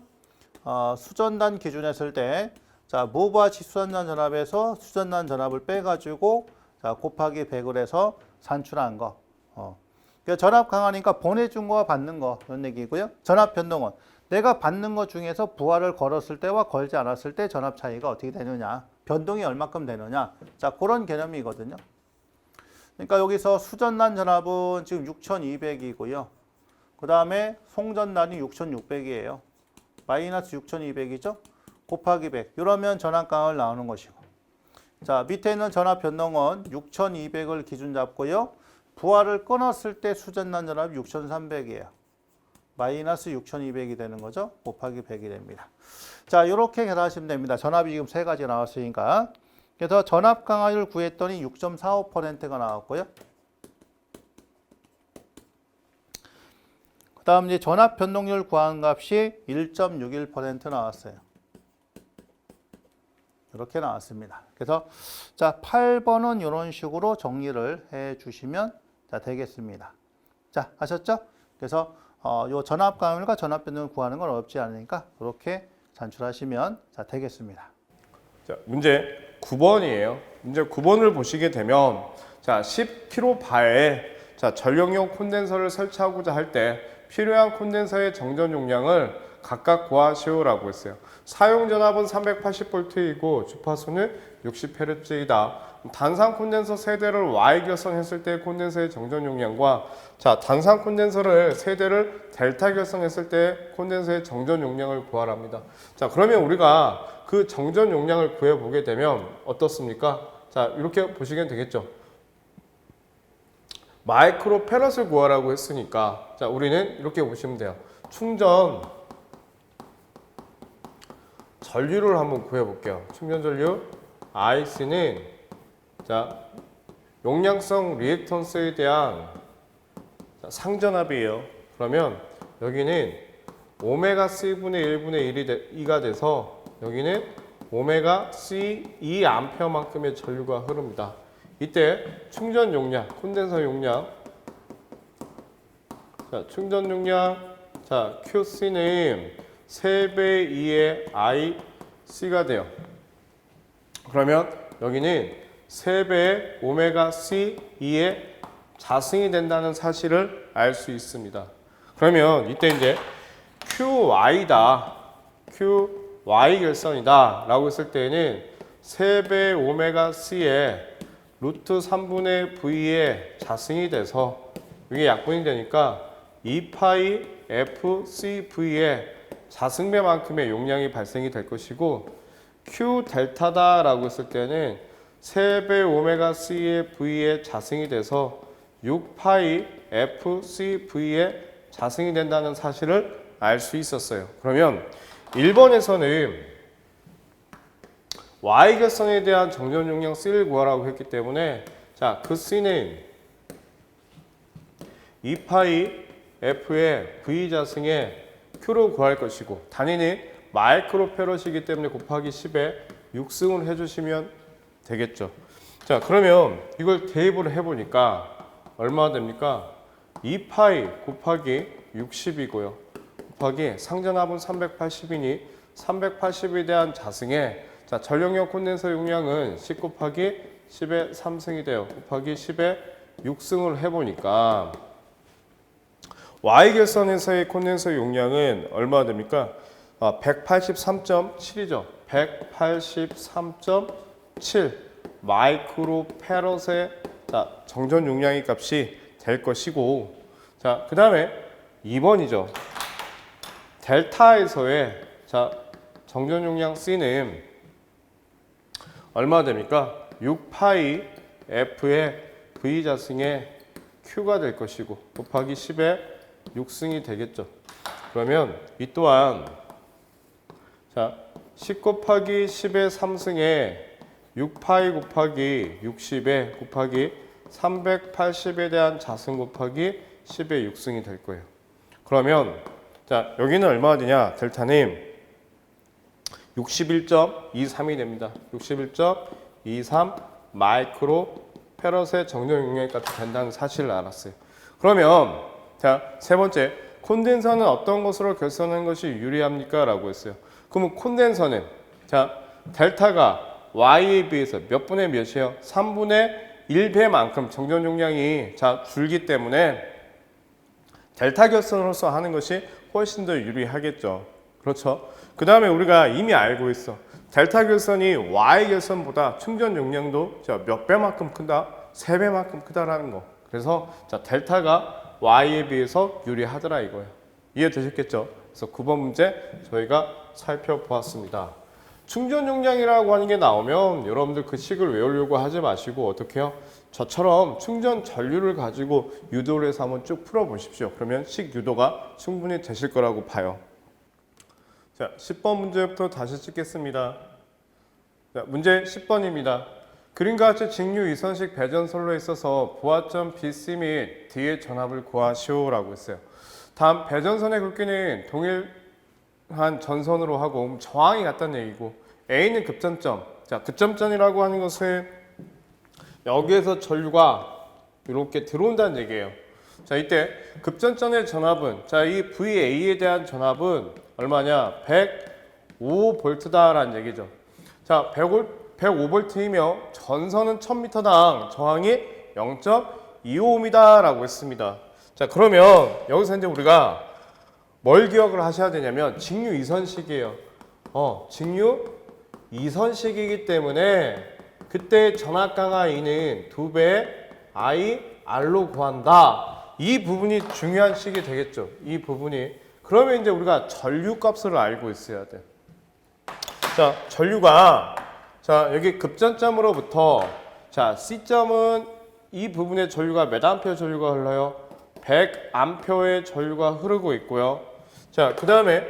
수전단 기준에 했을 때 자, 무부하치 수전단 전압에서 수전단 전압을 빼가지고 자, 곱하기 100을 해서 산출한 거. 그러니까 전압 강하니까 보내준 거와 받는 거 이런 얘기고요. 전압 변동은 내가 받는 것 중에서 부하를 걸었을 때와 걸지 않았을 때 전압 차이가 어떻게 되느냐. 변동이 얼마큼 되느냐. 자, 그런 개념이거든요. 그러니까 여기서 수전단 전압은 지금 6200이고요. 그 다음에 송전단이 6600이에요. 마이너스 6200이죠. 곱하기 100. 이러면 전압 강하율 나오는 것이고. 자, 밑에 있는 전압 변동은 6200을 기준 잡고요. 부하를 끊었을 때 수전단 전압이 6300이에요. 마이너스 6200이 되는 거죠. 곱하기 100이 됩니다. 자, 이렇게 계산하시면 됩니다. 전압이 지금 세 가지 나왔으니까. 그래서 전압 강하율 구했더니 6.45%가 나왔고요. 그 다음 이제 전압 변동률 구한 값이 1.61% 나왔어요. 이렇게 나왔습니다. 그래서 자, 8번은 이런 식으로 정리를 해 주시면 자, 되겠습니다. 자, 아셨죠? 그래서 요 전압 강하율과 전압 변동을 구하는 건 어렵지 않으니까 이렇게 산출하시면 자, 되겠습니다. 자, 문제 9번이에요. 문제 9번을 보시게 되면 자, 10kB에 자, 전력용 콘덴서를 설치하고자 할 때 필요한 콘덴서의 정전 용량을 각각 구하시오라고 했어요. 사용 전압은 380V이고 주파수는 60Hz이다. 단산 콘덴서 세대를 Y 결성했을 때 콘덴서의 정전 용량과 단산 콘덴서를 세대를 델타 결성했을 때 콘덴서의 정전 용량을 구하랍니다. 그러면 우리가 그 정전 용량을 구해 보게 되면 어떻습니까? 이렇게 보시면 되겠죠. 마이크로 페럿을 구하라고 했으니까 우리는 이렇게 보시면 돼요. 충전 전류를 한번 구해 볼게요. 충전 전류 IC는 용량성 리액턴스에 대한 상전압이에요. 그러면 여기는 오메가 C분의 1분의 2가 돼서 여기는 오메가 C 2A만큼의 전류가 흐릅니다. 이때 충전 용량, 콘덴서 용량, 충전 용량, QC는 3배 2의 IC가 돼요. 그러면 여기는 3배의 오메가 C 2의 자승이 된다는 사실을 알 수 있습니다. 그러면 이때 이제 QY다, QY 결선이다 라고 했을 때는 3배 오메가 C에 루트 3분의 V의 자승이 돼서 이게 약분이 되니까 2파이 FCV의 자승배만큼의 용량이 발생이 될 것이고 Q 델타다 라고 했을 때는 3배 오메가 C의 V의 자승이 돼서 6파이 FCV의 자승이 된다는 사실을 알 수 있었어요. 그러면 1번에서는 Y 결선에 대한 정전 용량 C를 구하라고 했기 때문에 그 C는 2파이 F의 V 자승에 Q로 구할 것이고 단위는 마이크로 페럿이기 때문에 곱하기 10에 6승을 해주시면 되겠죠. 그러면 이걸 대입을 해보니까 얼마나 됩니까? 2파이 곱하기 60이고요. 곱하기 상전압은 380이니 380에 대한 자승에 전력용 콘덴서 용량은 10 곱하기 10의 3승이 돼요. 곱하기 10의 6승을 해보니까 Y 결선에서의 콘덴서 용량은 얼마나 됩니까? 183.7이죠. 183.7 마이크로 페럿의 정전 용량의 값이 될 것이고 그 다음에 2번이죠. 델타에서의 정전 용량 C는 얼마나 됩니까? 6파이 F의 V 자승의 Q가 될 것이고 곱하기 10의 6승이 되겠죠. 그러면 이 또한 10 곱하기 10의 3승에 6파이 곱하기 60에 곱하기 380에 대한 자승 곱하기 10의 6승이 될 거예요. 그러면 여기는 얼마나 되냐? 델타는 61.23이 됩니다. 61.23 마이크로 페럿의 정전 용량 값이 된다는 사실을 알았어요. 그러면 세 번째, 콘덴서는 어떤 것으로 결선하는 것이 유리합니까? 라고 했어요. 그러면 콘덴서는 델타가 Y에 비해서 몇 분의 몇이에요? 3분의 1배만큼 정전 용량이 줄기 때문에 델타 결선으로서 하는 것이 훨씬 더 유리하겠죠. 그렇죠? 그 다음에 우리가 이미 알고 있어. 델타 결선이 Y 결선보다 충전 용량도 몇 배만큼 크다? 3배만큼 크다라는 거. 그래서 델타가 Y에 비해서 유리하더라 이거예요. 이해되셨겠죠? 그래서 9번 문제 저희가 살펴보았습니다. 충전 용량이라고 하는 게 나오면 여러분들 그 식을 외우려고 하지 마시고 어떻게 해요? 저처럼 충전 전류를 가지고 유도를 해서 한번 쭉 풀어보십시오. 그러면 식 유도가 충분히 되실 거라고 봐요. 10번 문제부터 다시 찍겠습니다. 문제 10번입니다. 그림과 같이 직류 이선식 배전선로에 있어서 부하점 BC 및 D의 전압을 구하시오라고 했어요. 다음 배전선의 굵기는 동일한 전선으로 하고 저항이 같다는 얘기고 A는 급전점. 급전점이라고 하는 것은 여기에서 전류가 이렇게 들어온다는 얘기예요. 이때 급전점의 전압은 이 VA에 대한 전압은 얼마냐? 105V다라는 얘기죠. 105V이며 전선은 1000m당 저항이 0.25ohm이다라고 했습니다. 그러면 여기서 이제 우리가 뭘 기억을 하셔야 되냐면 직류 이선식이에요. 직류 이선식이기 때문에 그때 전압강하 E는 2배 I R로 구한다. 이 부분이 중요한 식이 되겠죠. 이 부분이. 그러면 이제 우리가 전류 값을 알고 있어야 돼. 자, 전류가 자, 여기 급전점으로부터 자, C점은 이 부분의 전류가 몇 암페어 전류가 흘러요? 100암페어의 전류가 흐르고 있고요. 자, 그다음에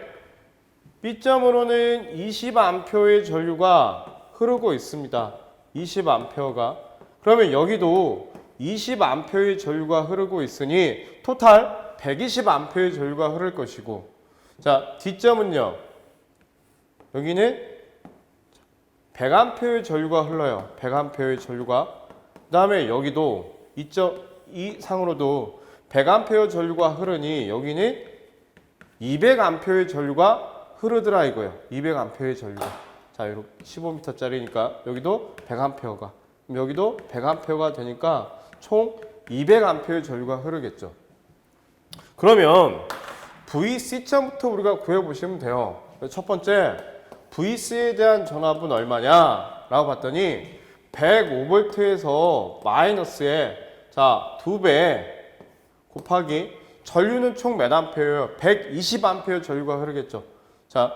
B점으로는 20암페어의 전류가 흐르고 있습니다. 20암페어가. 그러면 여기도 20암페어의 전류가 흐르고 있으니 토탈 120암페어의 전류가 흐를 것이고, 자, D점은요. 여기는 100암페어의 전류가 흘러요. 100암페어의 전류가. 그다음에 여기도 이 상으로도 100암페어 전류가 흐르니 여기는 200암페어의 전류가 흐르더라 이거예요. 200암페어의 전류가. 자, 이렇게 15m짜리니까 여기도 100암페어가. 여기도 100암페어가 되니까 총 200암페어의 전류가 흐르겠죠. 그러면 VC점부터 우리가 구해보시면 돼요. 첫 번째, VC에 대한 전압은 얼마냐? 라고 봤더니 105V에서 마이너스에 자, 2배 곱하기 전류는 총 몇 암페어예요? 120암페어 전류가 흐르겠죠. 자,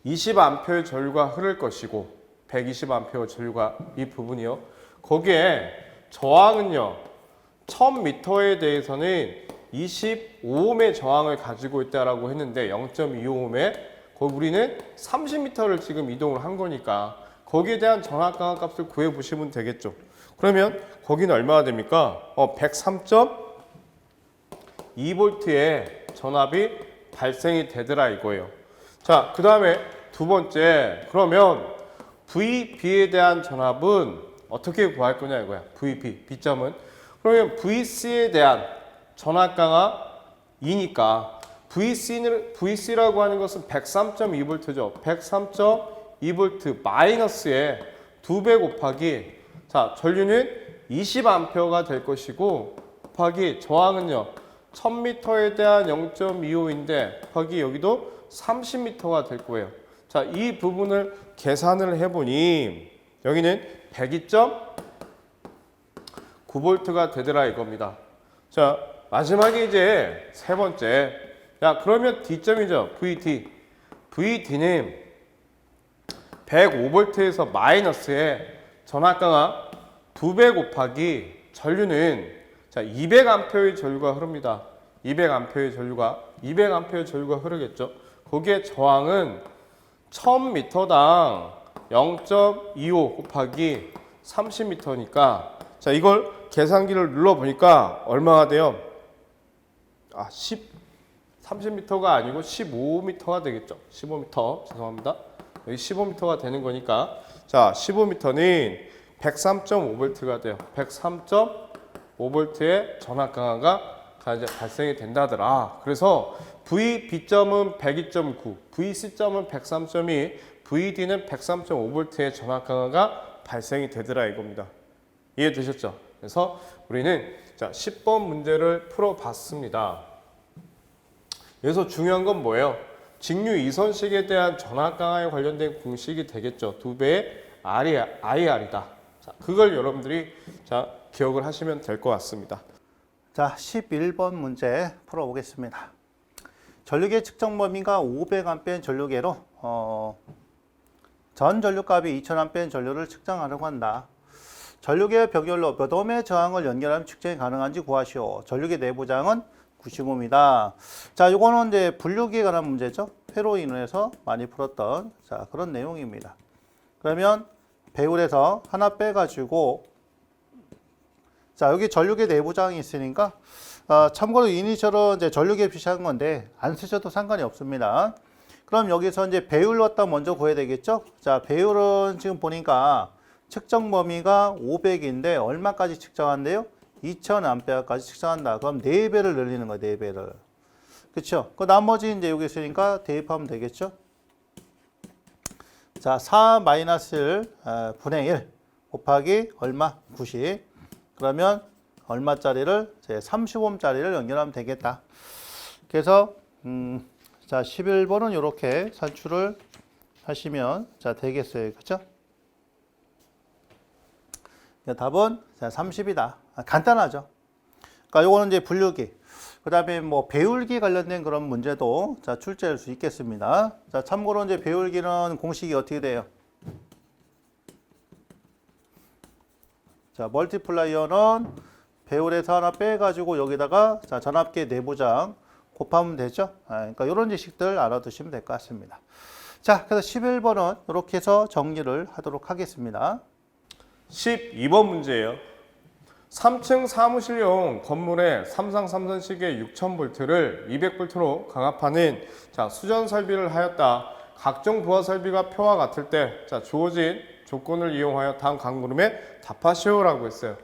120암페어 전류가 흐를 것이고 120암페어 전류가 이 부분이요. 거기에 저항은요. 1000m에 대해서는 25옴의 저항을 가지고 있다라고 했는데 0.25옴에 거기 우리는 30m를 지금 이동을 한 거니까 거기에 대한 전압 강화 값을 구해 보시면 되겠죠. 그러면 거기는 얼마가 됩니까? 103.2V의 전압이 발생이 되더라 이거예요. 자, 그 다음에 두 번째, 그러면 VB에 대한 전압은 어떻게 구할 거냐 이거야. VB, B점은. 그러면 VC에 대한 전압 강화 2니까 VC라고 하는 것은 103.2V죠. 103.2V 마이너스에 2배 곱하기 자, 전류는 20A가 될 것이고 곱하기 저항은요. 1000m에 대한 0.25인데 곱하기 여기도 30m가 될 거예요. 자, 이 부분을 계산을 해보니 여기는 102.9V가 되더라 이겁니다. 자, 마지막에 이제 세 번째. 야, 그러면 D점이죠. VD. VD는 105V에서 마이너스에 전압 강화 2배 곱하기 전류는 자, 200A의 전류가 흐릅니다. 200A의 전류가 흐르겠죠. 거기에 저항은 1000m당 0.25 곱하기 30m니까 자, 이걸 계산기를 눌러 보니까 얼마가 돼요? 30m가 아니고 15m가 되겠죠. 15m. 죄송합니다. 여기 15m가 되는 거니까 자, 15m는 103.5V가 돼요. 103.5V의 전압 강화가 이제 발생이 된다더라. 그래서 VB점은 102.9, VC점은 103.2, VD는 103.5V의 전압 강화가 발생이 되더라 이겁니다. 이해되셨죠? 그래서 우리는 자, 10번 문제를 풀어봤습니다. 여기서 중요한 건 뭐예요? 직류 이선식에 대한 전압 강화에 관련된 공식이 되겠죠. 2배의 IR이다. 자, 그걸 여러분들이 자, 기억을 하시면 될 것 같습니다. 자, 11번 문제 풀어보겠습니다. 전류계 측정 범위가 500A 전류계로 전 전류값이 2000A 전류를 측정하려고 한다. 전류계 병렬로 몇 옴의 저항을 연결하면 측정이 가능한지 구하시오. 전류계 내부 저항은 90옴이다. 자, 이거는 이제 분류기에 관한 문제죠. 회로 인해서 많이 풀었던 자, 그런 내용입니다. 그러면 배율에서 하나 빼가지고 자, 여기 전류계 내부 저항이 있으니까 참고로 이니셜은 이제 전류계 표시한 건데 안 쓰셔도 상관이 없습니다. 그럼 여기서 이제 배율 넣었다 먼저 구해야 되겠죠? 자, 배율은 지금 보니까 측정 범위가 500인데 얼마까지 측정한대요? 2000A까지 측정한다. 그럼 4배를 늘리는 거예요, 4배를. 그쵸? 그 나머지 이제 여기 있으니까 대입하면 되겠죠? 자, 4-1 분의 1 곱하기 얼마? 90. 그러면 얼마짜리를? 35옴짜리를 연결하면 되겠다. 그래서 자 11번은 이렇게 산출을 하시면 자 되겠어요. 그렇죠? 답은 자 30이다. 간단하죠. 그러니까 요거는 이제 분류기. 그다음에 뭐 배울기 관련된 그런 문제도 자 출제할 수 있겠습니다. 자 참고로 이제 배울기는 공식이 어떻게 돼요? 자 멀티플라이어는 배울에서 하나 빼가지고 여기다가 자 전압계 내부장 곱하면 되죠. 그러니까 이런 지식들 알아두시면 될 것 같습니다. 자 그래서 11번은 이렇게 해서 정리를 하도록 하겠습니다. 12번 문제예요. 3층 사무실용 건물에 삼상 삼선식의 6000V를 200V로 강압하는 자, 수전 설비를 하였다. 각종 부하 설비가 표와 같을 때 자, 주어진 조건을 이용하여 다음 강물음에 답하시오라고 했어요.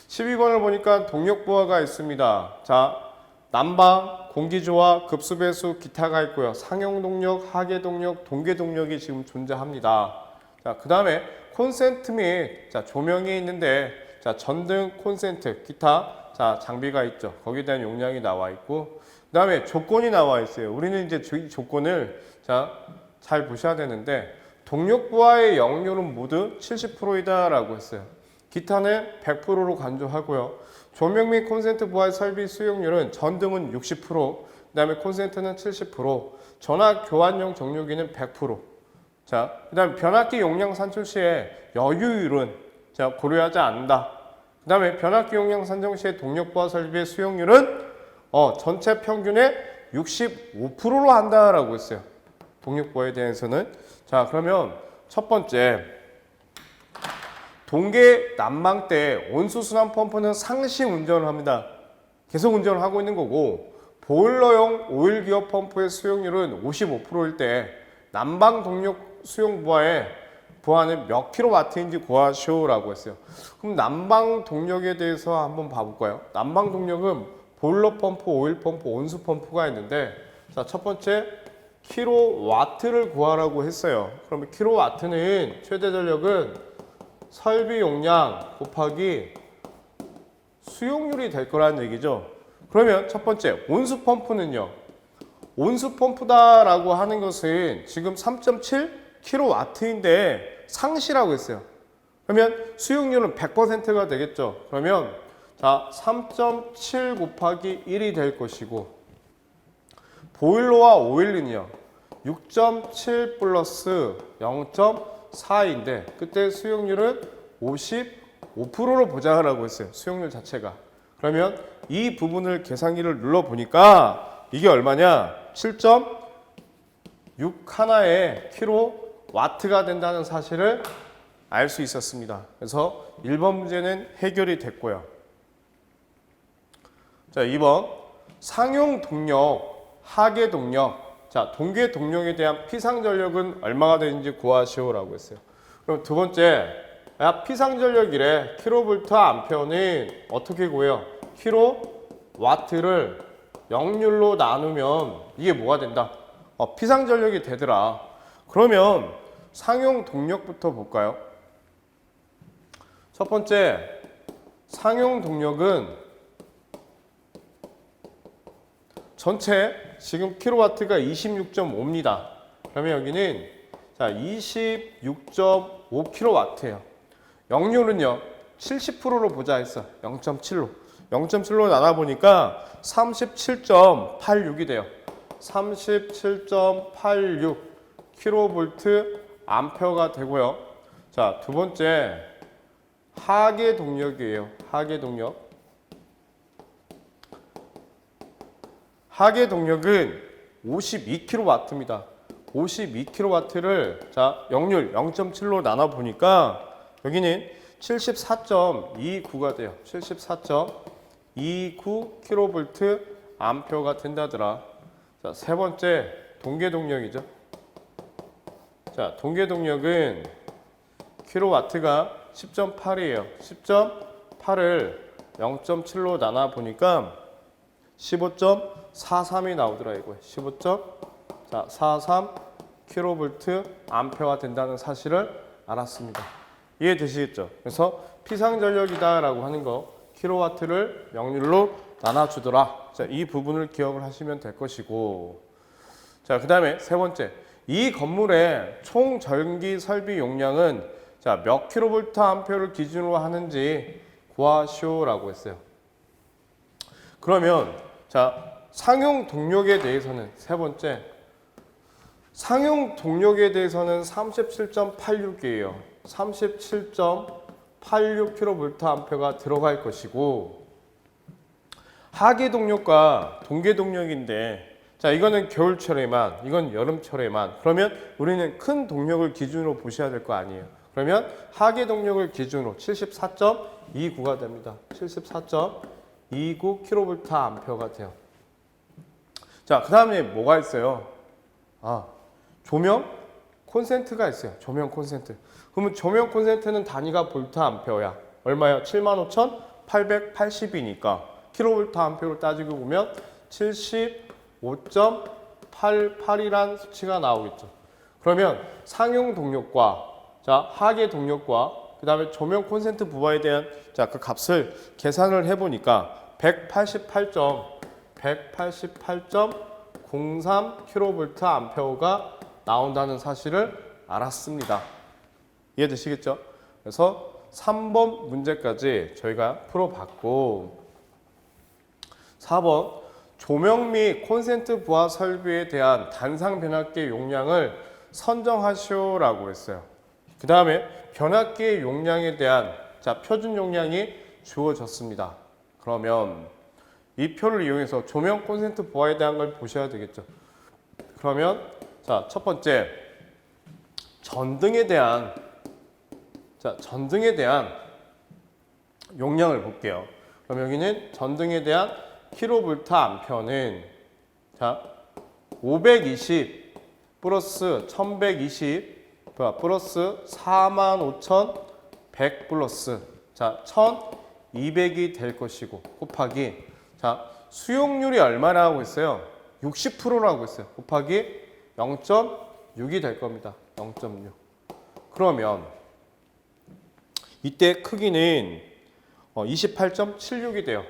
12번을 보니까 동력 부하가 있습니다. 자, 난방, 공기조화, 급수배수, 기타가 있고요. 상용 동력, 하계 동력, 동계 동력이 지금 존재합니다. 자, 그 다음에 콘센트 및 자, 조명이 있는데 자, 전등, 콘센트, 기타 자, 장비가 있죠. 거기에 대한 용량이 나와 있고 그 다음에 조건이 나와 있어요. 우리는 이제 이 조건을 자, 잘 보셔야 되는데 동력 부하의 역률은 모두 70%이다 라고 했어요. 기타는 100%로 간주하고요. 조명 및 콘센트 부하의 설비 수용률은 전등은 60%, 그 다음에 콘센트는 70%, 전화 교환용 정류기는 100%. 자, 그 다음에 변압기 용량 산출 시에 여유율은 자, 고려하지 않는다. 그 다음에 변압기 용량 산정 시에 동력 부하 설비의 수용률은 전체 평균의 65%로 한다라고 했어요. 동력 부하에 대해서는. 자, 그러면 첫 번째 동계 난방 때 온수 순환 펌프는 상시 운전을 합니다. 계속 운전을 하고 있는 거고 보일러용 오일 기어 펌프의 수용률은 55%일 때 난방 동력 수용 부하는 몇 킬로와트인지 구하시오라고 했어요. 그럼 난방 동력에 대해서 한번 봐볼까요? 난방 동력은 보일러 펌프, 오일 펌프, 온수 펌프가 있는데 자, 첫 번째 킬로와트를 구하라고 했어요. 그러면 킬로와트는 최대 전력은 설비 용량 곱하기 수용률이 될 거라는 얘기죠. 그러면 첫 번째 온수 펌프는요. 온수 펌프다라고 하는 것은 지금 3.7kW인데 상시라고 했어요. 그러면 수용률은 100%가 되겠죠. 그러면 자 3.7 곱하기 1이 될 것이고 보일러와 오일은요. 6.7 플러스 0.4인데 그때 수용률은 55%로 보장을 하고 있어요. 수용률 자체가. 그러면 이 부분을 계산기를 눌러보니까 이게 얼마냐? 7.6 하나의 킬로와트가 된다는 사실을 알 수 있었습니다. 그래서 1번 문제는 해결이 됐고요. 자, 2번 상용 동력, 하계 동력. 자, 동계 동력에 대한 피상 전력은 얼마가 되는지 구하시오라고 했어요. 그럼 두 번째, 피상 전력이래. 킬로볼트 암페어는 어떻게 구해요? 킬로와트를 역률로 나누면 이게 뭐가 된다? 피상 전력이 되더라. 그러면 상용 동력부터 볼까요? 첫 번째, 상용 동력은 전체 지금 킬로와트가 26.5입니다. 그러면 여기는 자 26.5킬로와트예요. 역률은요 70%로 보자 했어. 0.7로 0.7로 나눠 보니까 37.86이 돼요. 37.86 킬로볼트 암페어가 되고요. 자, 두 번째 하계 동력이에요. 하계 동력. 하계 동력은 52kW입니다. 52kW를 자, 역률 0.7로 나눠 보니까 여기는 74.29가 돼요. 74.29kV 암페어가 된다더라. 자, 세 번째 동계 동력이죠. 자, 동계 동력은 킬로와트가 10.8이에요. 10.8을 0.7로 나눠 보니까 15.43이 나오더라 이거. 15.43 킬로볼트 암페어가 된다는 사실을 알았습니다. 이해되시겠죠? 그래서 피상 전력이다라고 하는 거 킬로와트를 역률로 나눠주더라. 자, 이 부분을 기억을 하시면 될 것이고, 자, 그 다음에 세 번째, 이 건물의 총 전기 설비 용량은 자, 몇 킬로볼트 암페어를 기준으로 하는지 구하시오라고 했어요. 그러면 자, 상용 동력에 대해서는 세 번째, 상용 동력에 대해서는 37.86이에요. 37.86kVA 들어갈 것이고, 하계 동력과 동계 동력인데, 자, 이거는 겨울철에만, 이건 여름철에만. 그러면 우리는 큰 동력을 기준으로 보셔야 될 거 아니에요. 그러면 하계 동력을 기준으로 74.29가 됩니다. 74.29kVA 돼요. 자, 그 다음에 뭐가 있어요? 조명 콘센트가 있어요. 조명 콘센트. 그러면 조명 콘센트는 단위가 볼트 암페어야. 얼마야? 75,880이니까 킬로볼트 암페어로 따지고 보면 75.88이란 수치가 나오겠죠. 그러면 상용 동력과 자, 하계 동력과 그 다음에 조명 콘센트 부하에 대한 자, 그 값을 계산을 해보니까 188.03kVA 나온다는 사실을 알았습니다. 이해되시겠죠? 그래서 3번 문제까지 저희가 풀어봤고, 4번 조명 및 콘센트 부하 설비에 대한 단상 변압기 용량을 선정하시오라고 했어요. 그 다음에 변압기 용량에 대한 자, 표준 용량이 주어졌습니다. 그러면 이 표를 이용해서 조명 콘센트 부하에 대한 걸 보셔야 되겠죠. 그러면 자, 첫 번째 전등에 대한 용량을 볼게요. 그럼 여기는 전등에 대한 킬로볼트 암페어는 자, 520 플러스 1120 플러스 45,100 플러스 자, 1200이 될 것이고 곱하기 자, 수용률이 얼마라고 했어요? 60%라고 했어요. 곱하기 0.6이 될 겁니다. 0.6. 그러면 이때 크기는 28.76이 돼요.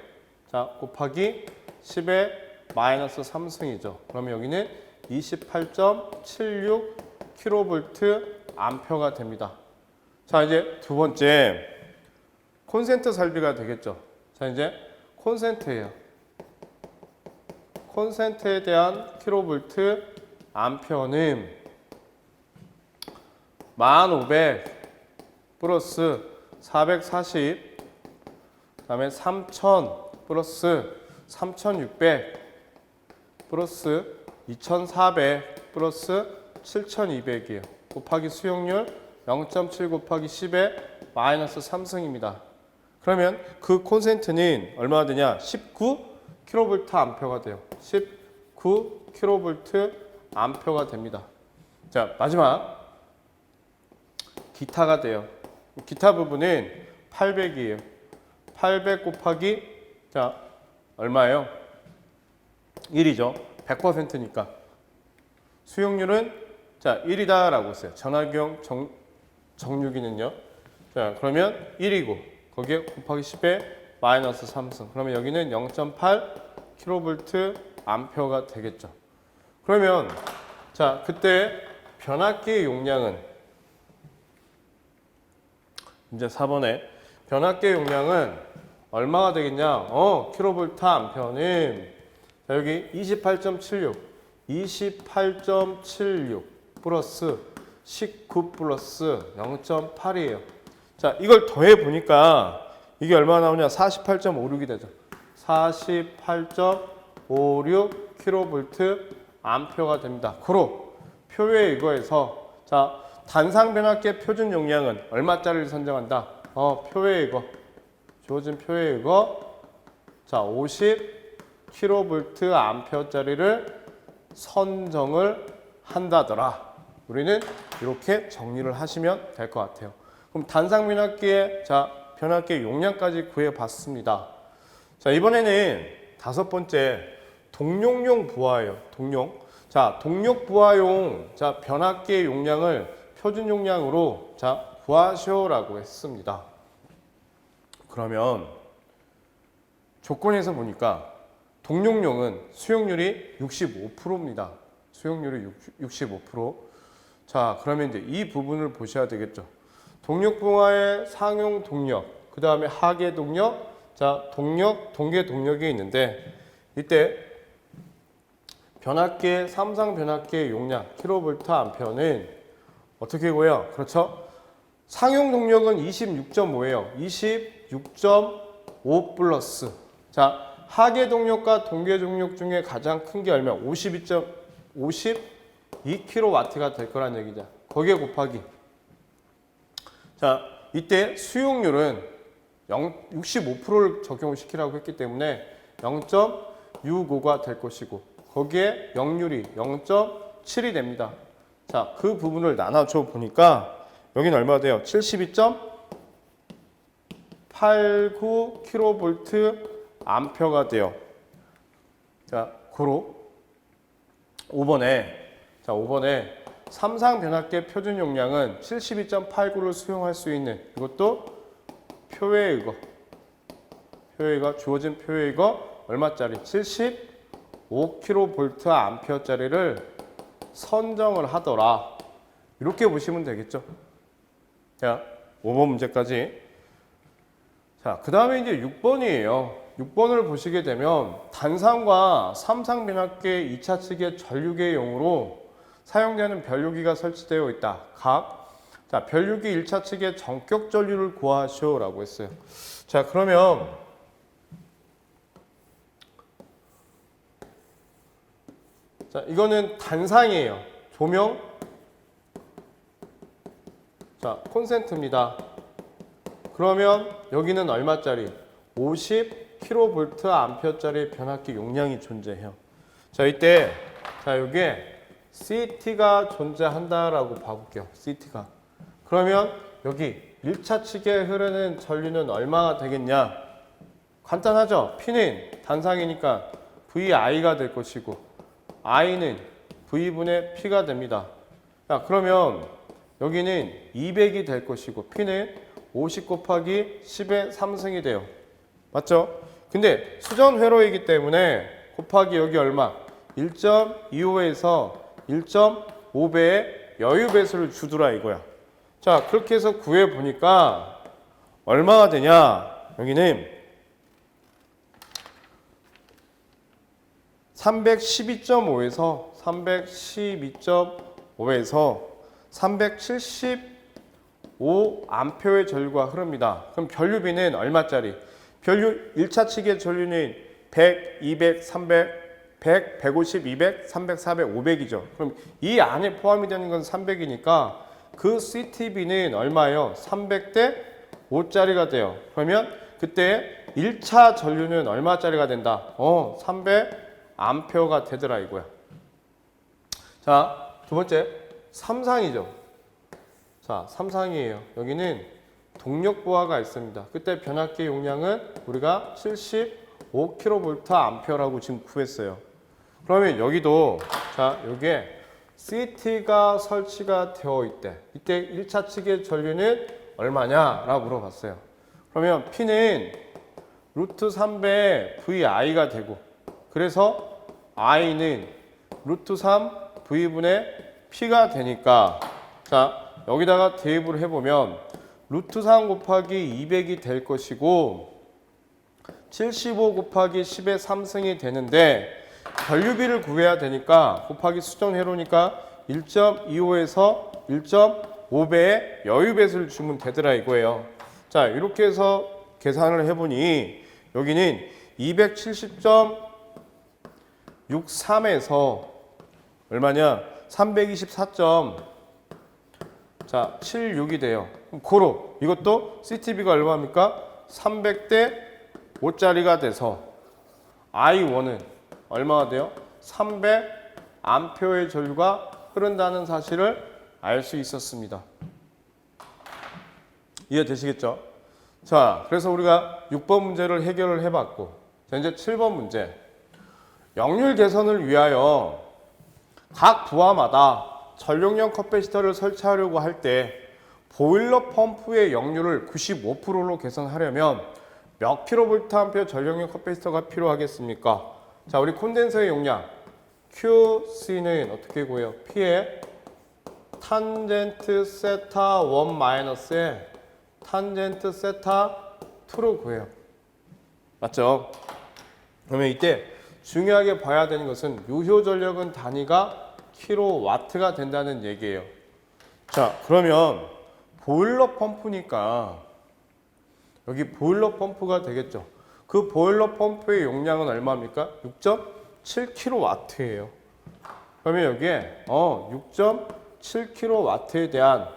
자, 곱하기 10의 마이너스 3승이죠. 그러면 여기는 28.76kV 됩니다. 자, 이제 두 번째 콘센트 설비가 되겠죠. 자, 이제 콘센트예요. 콘센트에 대한 킬로볼트 암페어는 1500 플러스 440 그다음에 3000 플러스 3600 플러스 2400 플러스 7200이에요. 곱하기 수용률 0.7 곱하기 10의 마이너스 3승입니다. 그러면 그 콘센트는 얼마나 되냐? 19kV 암페어가 돼요. 19kV 암페어가 됩니다. 자, 마지막 기타가 돼요. 기타 부분은 800이에요. 800 곱하기 자, 얼마예요? 1이죠. 100%니까. 수용률은 자, 1이다라고 했어요. 전화기용 정유기는요. 자, 그러면 1이고 거기에 곱하기 10에 마이너스 3승. 그러면 여기는 0.8kV 암페어가 되겠죠. 그러면 자, 그때 변압기의 용량은 이제 4번에 변압기의 용량은 얼마가 되겠냐? 킬로볼트 암페어는 자, 여기 28.76 플러스 19 플러스 0.8이에요. 자, 이걸 더해 보니까 이게 얼마나 나오냐? 48.56이 되죠. 48.56 킬로볼트 암페어가 됩니다. 그로 표에 이거에서 자, 단상 변압기의 표준 용량은 얼마짜리를 선정한다? 표에 이거 주어진 표에 이거 자, 50 킬로볼트 암페어짜리를 선정을 한다더라. 우리는 이렇게 정리를 하시면 될 것 같아요. 그럼 단상 변압기의 자, 변압기의 용량까지 구해봤습니다. 자, 이번에는 다섯 번째 동력용 부하예요. 동력. 자, 동력 부하용 자, 변압기의 용량을 표준 용량으로 자, 구하시오라고 했습니다. 그러면 조건에서 보니까 동력용은 수용률이 65%입니다. 수용률이 65%. 자, 그러면 이제 이 부분을 보셔야 되겠죠. 동력분화의 상용 동력, 그 다음에 하계 동력, 자, 동력, 동계 동력이 있는데 이때 변압기의 삼상 변압기의 용량 킬로볼트 암페어는 어떻게 고요? 그렇죠? 상용 동력은 26.5예요. 26.5 플러스. 자, 하계 동력과 동계 동력 중에 가장 큰 게 얼마? 52kW가 될 거란 얘기죠. 거기에 곱하기. 자, 이때 수용률은 65%를 적용을 시키라고 했기 때문에 0.65가 될 것이고 거기에 역률이 0.7이 됩니다. 자, 그 부분을 나눠줘 보니까 여기는 얼마 돼요? 72.89kV 암페어가 돼요. 자, 고로 5번에 삼상 변압기의 표준 용량은 72.89를 수용할 수 있는 이것도 표에 의거 주어진 표에 의거 얼마짜리? 75kV 암페어짜리를 선정을 하더라. 이렇게 보시면 되겠죠. 자, 5번 문제까지. 자, 그 다음에 이제 6번이에요. 6번을 보시게 되면 단상과 삼상 변압기의 2차 측의 전류계용으로 사용되는 변류기가 설치되어 있다. 자, 변류기 1차 측의 전격 전류를 구하시오라고 했어요. 자, 그러면 자, 이거는 단상이에요. 조명. 자, 콘센트입니다. 그러면 여기는 얼마짜리? 50kV 암페어짜리 변압기 용량이 존재해요. 자, 이때 자, 여기에 CT가 존재한다라고 봐볼게요. CT가. 그러면 여기 1차 측에 흐르는 전류는 얼마가 되겠냐? 간단하죠? P는 단상이니까 VI가 될 것이고 I는 V분의 P가 됩니다. 자, 그러면 여기는 200이 될 것이고 P는 50 곱하기 10의 3승이 돼요. 맞죠? 근데 수전 회로이기 때문에 곱하기 여기 얼마? 1.25에서 1.5배의 여유 배수를 주더라 이거야. 자, 그렇게 해서 구해 보니까 얼마가 되냐? 여기는 312.5에서 375 암페어의 전류가 흐릅니다. 그럼 변류비는 얼마짜리? 변류 1차 측의 전류는 100, 200, 300, 100, 150, 200, 300, 400, 500이죠. 그럼 이 안에 포함이 되는 건 300이니까 그 CTB는 얼마예요? 300대 5짜리가 돼요. 그러면 그때 1차 전류는 얼마짜리가 된다? 300 암페어가 되더라 이거야. 자, 두 번째 삼상이죠. 자, 삼상이에요. 여기는 동력 부하가 있습니다. 그때 변압기 용량은 우리가 75kV 암페어라고 지금 구했어요. 그러면 여기도 자, 여기에 CT가 설치가 되어 있대. 이때 1차 측의 전류는 얼마냐라고 물어봤어요. 그러면 P는 루트 3배 VI가 되고 그래서 I는 루트 3 V분의 P가 되니까 자, 여기다가 대입을 해보면 루트 3 곱하기 200이 될 것이고 75 곱하기 10의 3승이 되는데 변류비를 구해야 되니까 곱하기 수전 회로니까 1.25에서 1.5배의 여유 배수를 주면 되더라 이거예요. 자, 이렇게 해서 계산을 해보니 여기는 270.63에서 얼마냐? 324.76이 돼요. 그럼 고로 이것도 CTB가 얼마입니까? 300대 5짜리가 돼서 I1은 얼마가 돼요? 300 암페어의 전류가 흐른다는 사실을 알 수 있었습니다. 이해되시겠죠? 자, 그래서 우리가 6번 문제를 해결을 해봤고 자, 이제 7번 문제. 역률 개선을 위하여 각 부하마다 전력용 커패시터를 설치하려고 할 때 보일러 펌프의 역률을 95%로 개선하려면 몇 킬로볼트 암페어 전력용 커패시터가 필요하겠습니까? 자, 우리 콘덴서의 용량 QC는 어떻게 구해요? P의 탄젠트 세타 1 마이너스의 탄젠트 세타 2로 구해요. 맞죠? 그러면 이때 중요하게 봐야 되는 것은 유효 전력은 단위가 킬로와트가 된다는 얘기예요. 자, 그러면 보일러 펌프니까 여기 보일러 펌프가 되겠죠. 그 보일러 펌프의 용량은 얼마입니까? 6.7kW예요. 그러면 여기에 6.7kW에 대한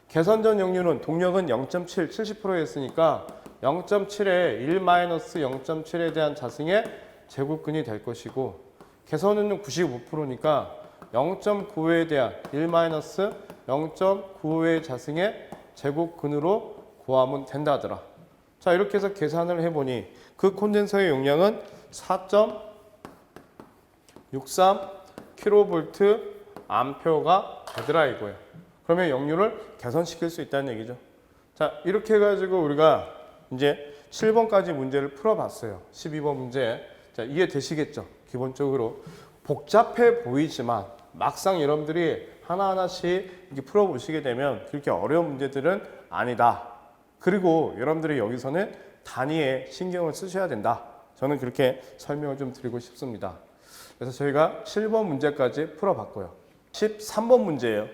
개선전 역률은 동력은 0.7, 70%였으니까 0.7에 1-0.7에 대한 자승의 제곱근이 될 것이고 개선은 95%니까 0.95에 대한 1-0.95의 자승의 제곱근으로 구하면 된다더라. 자, 이렇게 해서 계산을 해보니 그 콘덴서의 용량은 4.63kV 암페어가 되더라 이거예요. 그러면 역률을 개선시킬 수 있다는 얘기죠. 자, 이렇게 해가지고 우리가 이제 7번까지 문제를 풀어봤어요. 12번 문제. 자, 이해되시겠죠? 기본적으로 복잡해 보이지만 막상 여러분들이 하나하나씩 이렇게 풀어보시게 되면 그렇게 어려운 문제들은 아니다. 그리고 여러분들이 여기서는 단위에 신경을 쓰셔야 된다. 저는 그렇게 설명을 좀 드리고 싶습니다. 그래서 저희가 7번 문제까지 풀어봤고요. 13번 문제예요.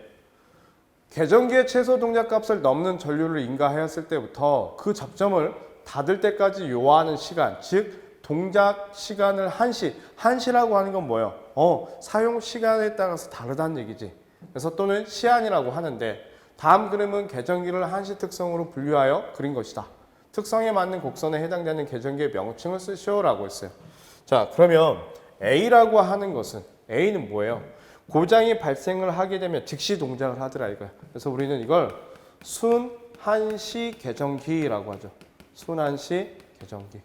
계전기의 최소 동작값을 넘는 전류를 인가하였을 때부터 그 접점을 닫을 때까지 요하는 시간, 즉 동작 시간을 한시라고 하는 건 뭐예요? 사용 시간에 따라서 다르다는 얘기지. 그래서 또는 시한이라고 하는데 다음 그림은 계전기를 한시 특성으로 분류하여 그린 것이다. 특성에 맞는 곡선에 해당되는 계전기의 명칭을 쓰시오라고 했어요. 자, 그러면 A라고 하는 것은 A는 뭐예요? 고장이 발생을 하게 되면 즉시 동작을 하더라 이거야. 그래서 우리는 이걸 순한시 계전기라고 하죠. 순한시 계전기.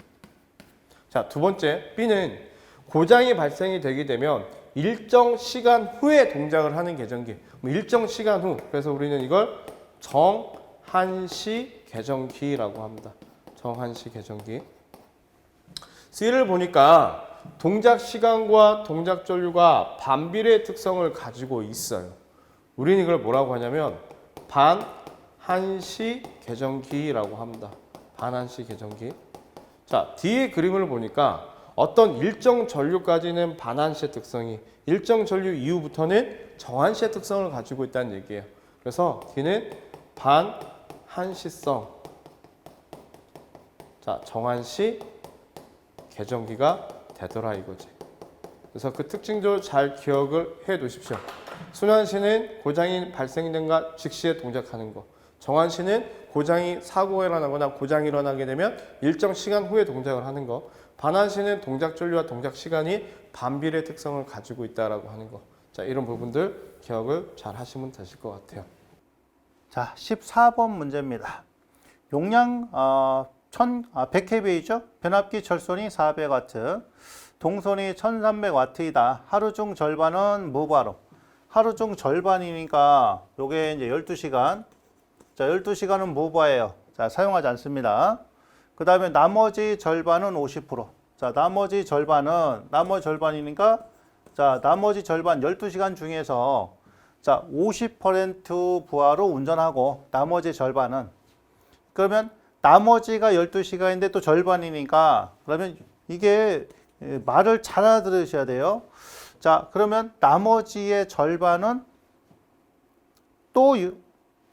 자, 두 번째 B는 고장이 발생이 되게 되면 일정 시간 후에 동작을 하는 계전기. 일정 시간 후. 그래서 우리는 이걸 정한시 계전기라고 합니다. 정한시 계전기. C를 보니까 동작 시간과 동작 전류가 반비례 특성을 가지고 있어요. 우리는 이걸 뭐라고 하냐면 반한시 계전기라고 합니다. 반한시 계전기. 자, D의 그림을 보니까 어떤 일정 전류까지는 반한시의 특성이, 일정 전류 이후부터는 정한시의 특성을 가지고 있다는 얘기예요. 그래서 D는 반한시성, 자, 정한시 계전기가 되더라 이거지. 그래서 그 특징도 잘 기억을 해 두십시오. 순한시는 고장이 발생된가 즉시에 동작하는 거. 정한시는 고장이 사고가 일어나거나 고장이 일어나게 되면 일정 시간 후에 동작을 하는 거. 반한시는 동작 전류와 동작 시간이 반비례 특성을 가지고 있다라고 하는 거. 자, 이런 부분들 기억을 잘 하시면 되실 것 같아요. 자, 14번 문제입니다. 용량 100kV죠. 변압기 절손이 400W, 동선이 1300W이다. 하루 중 절반은 무바로. 하루 중 절반이니까 요게 이제 12시간. 자, 12시간은 무바예요. 자, 사용하지 않습니다. 그 다음에 나머지 절반은 50%. 자, 나머지 절반이니까 자, 나머지 절반 12시간 중에서 자, 50% 부하로 운전하고 나머지 절반은 그러면 나머지가 12시간인데 또 절반이니까 그러면 이게 말을 잘 알아들으셔야 돼요. 자, 그러면 나머지의 절반은 또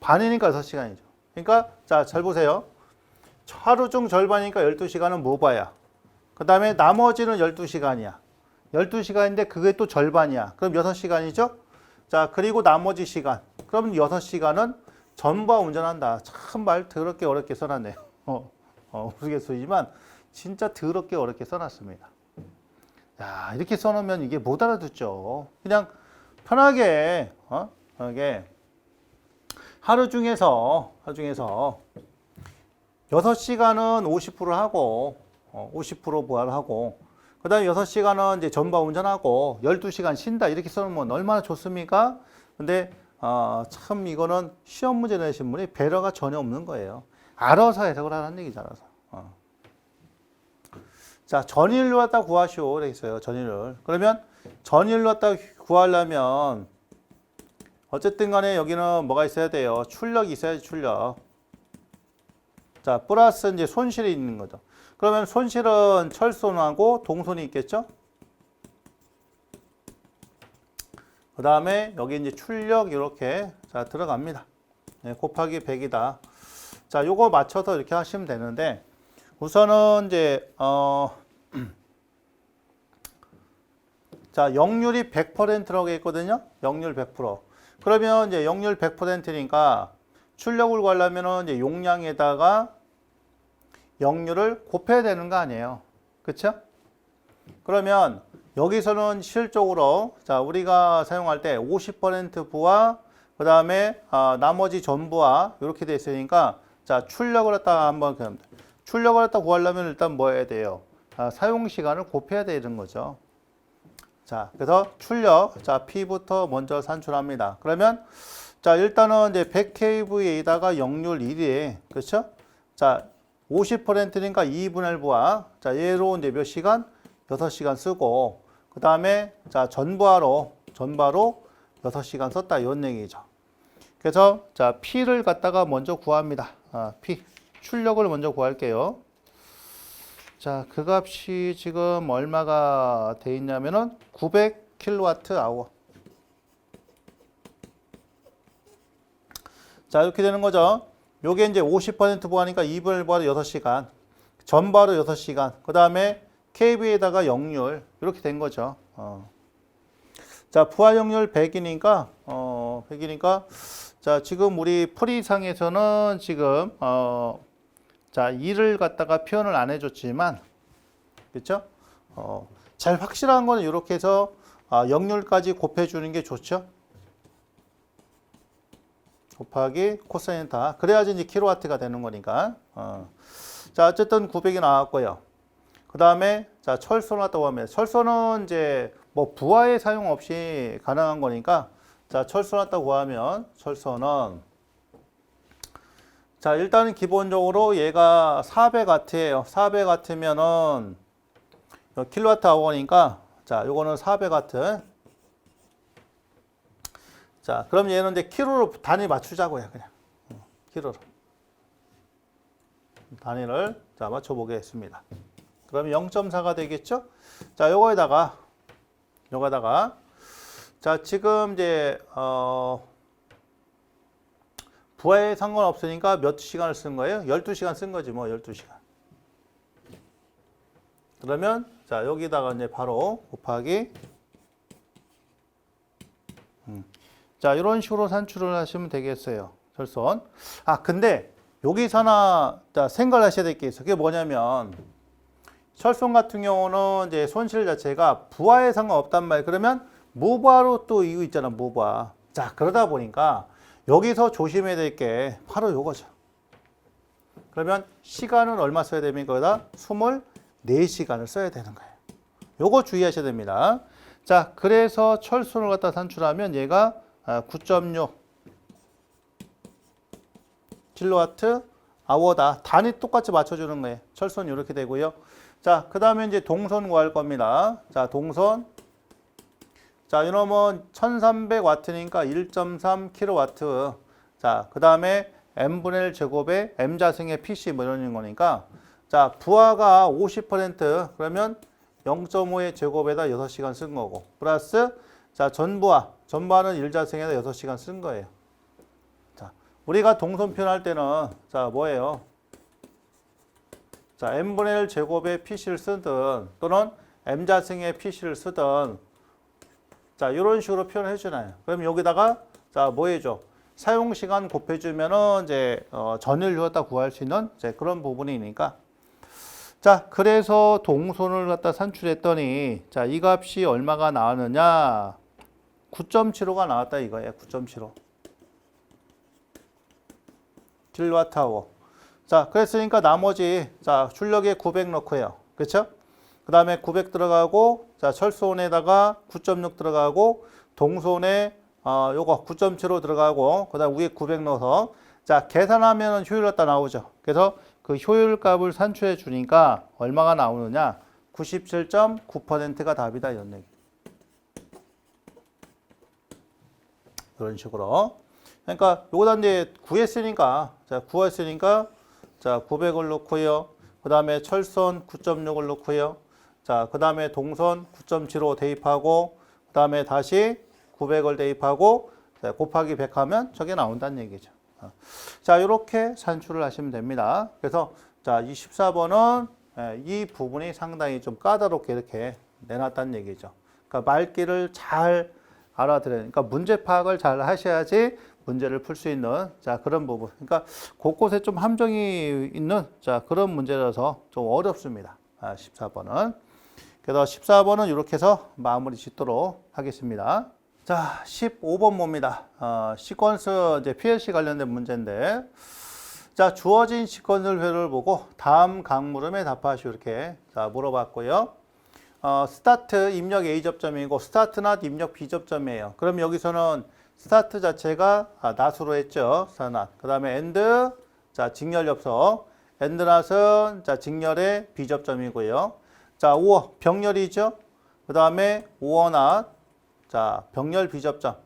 반이니까 6시간이죠. 그러니까 자, 잘 보세요. 하루 중 절반이니까 12시간은 무바야. 그 다음에 나머지는 12시간이야. 12시간인데 그게 또 절반이야. 그럼 6시간이죠? 자, 그리고 나머지 시간. 그럼 6시간은 전부하 운전한다. 참 말 더럽게 어렵게 써놨네요. 우스갯소리지만 진짜 더럽게 어렵게 써놨습니다. 야, 이렇게 써놓으면 이게 못 알아듣죠. 그냥 편하게, 편하게 하루 중에서 6시간은 50% 하고 50% 부하를 하고 그 다음에 6시간은 이제 전바 운전하고 12시간 쉰다 이렇게 써놓으면 얼마나 좋습니까? 근데 참 이거는 시험 문제 내신 분이 배려가 전혀 없는 거예요. 알아서 해석을 하라는 얘기죠. 알아서. 자, 전일로 갖다 구하시오. 그래 있어요. 전일을. 그러면 전일로 갖다 구하려면 어쨌든 간에 여기는 뭐가 있어야 돼요? 출력이 있어야지, 출력. 자, 플러스 이제 손실이 있는 거죠. 그러면 손실은 철손하고 동손이 있겠죠? 그 다음에 여기 이제 출력 이렇게 자 들어갑니다. 네, 곱하기 100이다. 자, 요거 맞춰서 이렇게 하시면 되는데 우선은 이제 자, 역률이 100%라고 했거든요. 역률 100%. 그러면 이제 역률 100%니까 출력을 구하려면은 이제 용량에다가 역률을 곱해야 되는 거 아니에요. 그쵸? 그러면 여기서는 실적으로 자, 우리가 사용할 때 50% 부하 그 다음에 나머지 전부하 이렇게 돼 있으니까 자, 출력을 갖다 한번 출력을 갖다 구하려면 일단 뭐 해야 돼요? 사용 시간을 곱해야 되는 거죠. 자, 그래서 출력 자, P부터 먼저 산출합니다. 그러면 자, 일단은 이제 100kV에다가 역률 1이 그렇죠? 자, 50%니까 2분의 1 부하. 자, 얘로 이제 몇 시간? 6시간 쓰고 그 다음에 자, 전부하로 6시간 썼다 이런 얘기죠. 그래서 자, P를 갖다가 먼저 구합니다. P 출력을 먼저 구할게요. 자, 그 값이 지금 얼마가 돼 있냐면은 900kWh. 자, 이렇게 되는 거죠. 요게 이제 50% 부하니까 2분의 1 부하로 6시간, 전부하로 6시간, 그 다음에 KV에다가 역률, 이렇게 된 거죠. 자, 부하 역률 100이니까, 100이니까, 자, 지금 우리 풀이상에서는 지금, 자, 2를 갖다가 표현을 안 해줬지만, 그쵸? 잘 확실한 거는 이렇게 해서, 역률까지 곱해주는 게 좋죠. 곱하기 코사인 다. 그래야지 이제 킬로와트가 되는 거니까. 자, 어쨌든 900이 나왔고요. 그 다음에, 자, 철소는 왔다고 하면, 철소는 이제 뭐 부하에 사용 없이 가능한 거니까, 자, 철소 왔다고 하면, 철소는, 자, 일단은 기본적으로 얘가 400W예요. 400W면은, 킬로와트 아워니까, 자, 요거는 400W. 자, 그럼 얘는 이제 키로로 단위 맞추자고요, 그냥. 키로로. 단위를, 자, 맞춰보겠습니다. 그러면 0.4가 되겠죠? 자, 요거에다가, 자, 지금 이제, 부하에 상관없으니까 몇 시간을 쓴 거예요? 12시간 쓴 거지, 뭐, 12시간. 그러면, 자, 여기다가 이제 바로 곱하기, 자, 이런 식으로 산출을 하시면 되겠어요. 철선. 근데 여기서 하나 생각을 하셔야 될 게 있어요. 그게 뭐냐면 철선 같은 경우는 이제 손실 자체가 부하에 상관없단 말이에요. 그러면 무부하로 또 이유 있잖아, 무부하. 자, 그러다 보니까 여기서 조심해야 될 게 바로 요거죠. 그러면 시간은 얼마 써야 됩니까? 거기다 24시간을 써야 되는 거예요. 요거 주의하셔야 됩니다. 자, 그래서 철선을 갖다 산출하면 얘가 9.6 킬로와트 아워다. 단위 똑같이 맞춰주는 거예요. 철선 이렇게 되고요. 자, 그 다음에 이제 동선 구할 겁니다. 자, 동선. 자, 이놈은 1300W니까 1.3 킬로와트. 자, 그 다음에 M분의 1 제곱에 M자승의 PC 뭐 이런 거니까. 자, 부하가 50% 그러면 0.5의 제곱에다 6시간 쓴 거고. 플러스 자, 전부하는 1자승에다 6시간 쓴 거예요. 자, 우리가 동선 표현할 때는 자, 뭐예요? 자, M분의 1 제곱의 PC를 쓰든 또는 M자승의 PC를 쓰든 자, 이런 식으로 표현을 해주나요? 그럼 여기다가 자, 뭐 해줘? 사용시간 곱해주면은 이제 전일료 갖다 구할 수 있는 이제 그런 부분이니까. 자, 그래서 동선을 갖다 산출했더니 자, 이 값이 얼마가 나왔느냐? 9.75가 나왔다 이거예요. 9.75 킬로와트아워. 자, 그랬으니까 나머지 자, 출력에 900 넣고요. 그렇죠? 그 다음에 900 들어가고 자, 철소원에다가 9.6 들어가고 동선에 요거 9.75 들어가고 그 다음 위에 900 넣어서 자, 계산하면 효율 갖다 나오죠. 그래서 그 효율 값을 산출해 주니까 얼마가 나오느냐? 97.9%가 답이다 이런 얘기. 이런 식으로. 그러니까 요거다 이제 구했으니까 자 900을 넣고요. 그 다음에 철선 9.6을 넣고요. 자, 그 다음에 동선 9.75 대입하고 그 다음에 다시 900을 대입하고 자, 곱하기 100 하면 저게 나온다는 얘기죠. 자, 이렇게 산출을 하시면 됩니다. 그래서 자, 24번은 이 부분이 상당히 좀 까다롭게 이렇게 내놨다는 얘기죠. 그러니까 말귀를 잘 알아들어야 그러니까 문제 파악을 잘 하셔야지 문제를 풀 수 있는 자, 그런 부분. 그러니까 곳곳에 좀 함정이 있는 자, 그런 문제라서 좀 어렵습니다. 14번은. 그래서 14번은 이렇게 해서 마무리 짓도록 하겠습니다. 자, 15번 봅니다. 시퀀스 이제 PLC 관련된 문제인데, 자, 주어진 시퀀스 회로를 보고 다음 강물음에 답하시오 이렇게 자, 물어봤고요. 스타트 입력 A 접점이고 스타트 낫 입력 B 접점이에요. 그럼 여기서는 스타트 자체가 낫으로 했죠. 스타트. 그 다음에 엔드 자, 직렬 엽서. 엔드 낫은 자, 직렬의 B 접점이고요. 자, 5어 병렬이죠. 그 다음에 5어 낫 자, 병렬 비접점.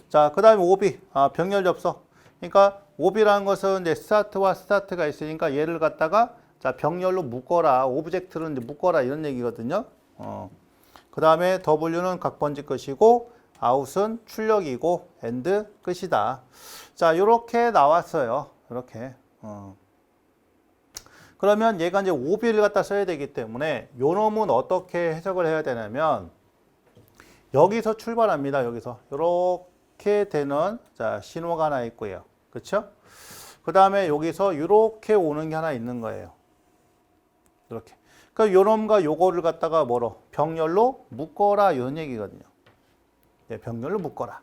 자, 그 다음에 오비, 병렬 접속. 그러니까 오비라는 것은 이제 스타트와 스타트가 있으니까 얘를 갖다가 자, 병렬로 묶어라. 오브젝트를 이제 묶어라. 이런 얘기거든요. 그 다음에 W는 각번지 끝이고, 아웃은 출력이고, 엔드 끝이다. 자, 요렇게 나왔어요. 이렇게. 그러면 얘가 이제 오비를 갖다 써야 되기 때문에 요 놈은 어떻게 해석을 해야 되냐면, 여기서 출발합니다. 여기서 이렇게 되는 자, 신호가 하나 있고요. 그렇죠? 그 다음에 여기서 이렇게 오는 게 하나 있는 거예요. 이렇게. 그러니까 요놈과 요거를 갖다가 뭐로 병렬로 묶어라 이런 얘기거든요. 네, 병렬로 묶어라.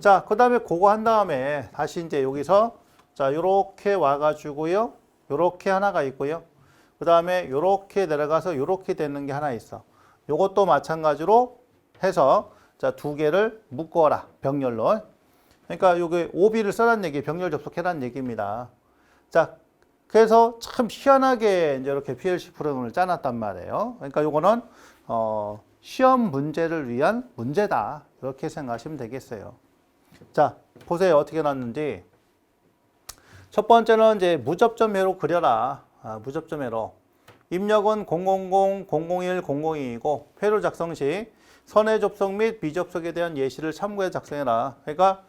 자, 그 다음에 그거 한 다음에 다시 이제 여기서 자, 요렇게 와가지고요. 요렇게 하나가 있고요. 그 다음에 요렇게 내려가서 요렇게 되는 게 하나 있어. 요것도 마찬가지로 해서 자, 두 개를 묶어라. 병렬로. 그러니까 요게 오비를 써라는 얘기, 병렬 접속해라는 얘기입니다. 자, 그래서 참 희한하게 이제 이렇게 PLC 프로그램을 짜놨단 말이에요. 그러니까 요거는 시험 문제를 위한 문제다. 이렇게 생각하시면 되겠어요. 자, 보세요. 어떻게 놨는지. 첫 번째는 이제 무접점 회로 그려라. 무접점 회로. 입력은 000, 001, 002이고 회로 작성 시 선의 접속 및 비접속에 대한 예시를 참고해 작성해라. 그러니까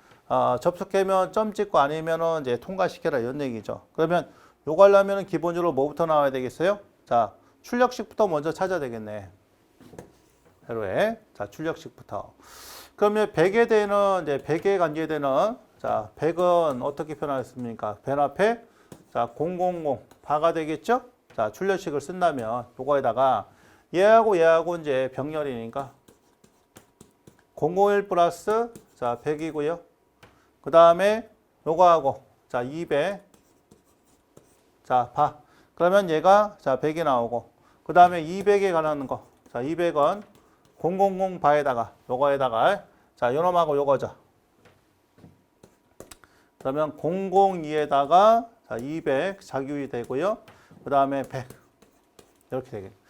접속하면 점 찍고 아니면은 이제 통과시켜라 이런 얘기죠. 그러면 요거 하려면 기본적으로 뭐부터 나와야 되겠어요? 자, 출력식부터 먼저 찾아야 되겠네. 회로에. 자, 출력식부터. 그러면 100에 되는 이제 100에 관계되는 자, 100은 어떻게 표현하겠습니까? 변 앞에 자, 000 바가 되겠죠? 자, 출력식을 쓴다면 요거에다가 얘하고 얘하고 이제 병렬이니까 001 플러스 자 100이고요. 그 다음에 요거하고 자 200 자 바. 그러면 얘가 자 100이 나오고 그 다음에 200에 관한 거 자 200은 000 바에다가 요거에다가 자 요놈하고 요거죠. 그러면 002에다가 자 200 자규이 되고요. 그 다음에 100 이렇게 되겠네요.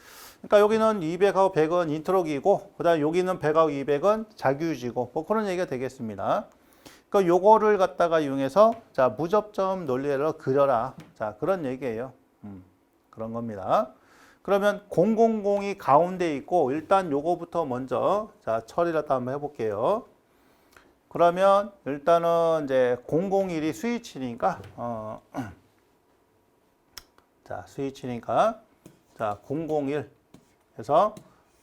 그러니까 여기는 200하고 100은 인트로기고 그 다음에 여기는 100하고 200은 자규유지고 뭐 그런 얘기가 되겠습니다. 그러니까 요거를 갖다가 이용해서 자 무접점 논리를 그려라. 자 그런 얘기예요. 그런 겁니다. 그러면 000이 가운데 있고 일단 요거부터 먼저 자 처리를 한번 해볼게요. 그러면 일단은 이제 001이 스위치니까 자 스위치니까 자 001 해서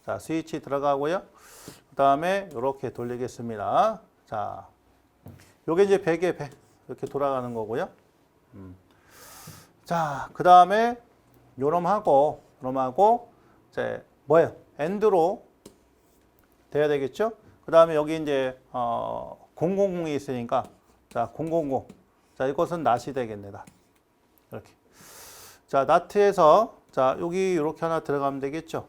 자 스위치 들어가고요. 그 다음에 이렇게 돌리겠습니다. 자 요게 이제 100에 100 이렇게 돌아가는 거고요. 자 그 다음에 요놈하고 이제 뭐예요? 엔드로 돼야 되겠죠? 그 다음에 여기 이제 000이 있으니까 자 000 자 이것은 낫이 되겠네. 낫. 이렇게 자 나트에서 자 여기 이렇게 하나 들어가면 되겠죠.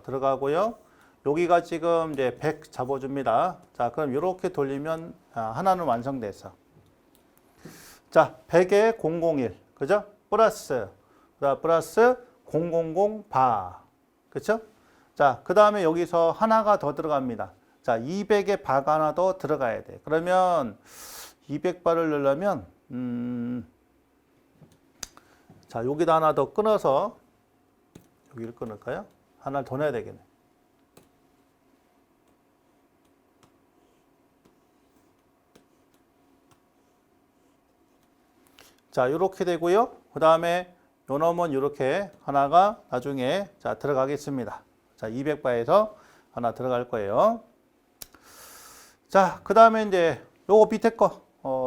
들어가고요. 여기가 지금 이제 100 잡아줍니다. 자 그럼 이렇게 돌리면 하나는 완성됐어. 자 100에 001 그죠? 플러스 자 플러스 000 바 그죠? 자, 그 다음에 여기서 하나가 더 들어갑니다. 자, 200에 박 하나 더 들어가야 돼. 그러면 200바를 넣으려면 자, 여기다 하나 더 끊어서 여기를 끊을까요? 하나를 더 넣어야 되겠네. 자, 이렇게 되고요. 그 다음에 요 놈은 이렇게 하나가 나중에 자 들어가겠습니다. 자, 200바에서 하나 들어갈 거예요. 자, 그 다음에 이제 요거 밑에 거,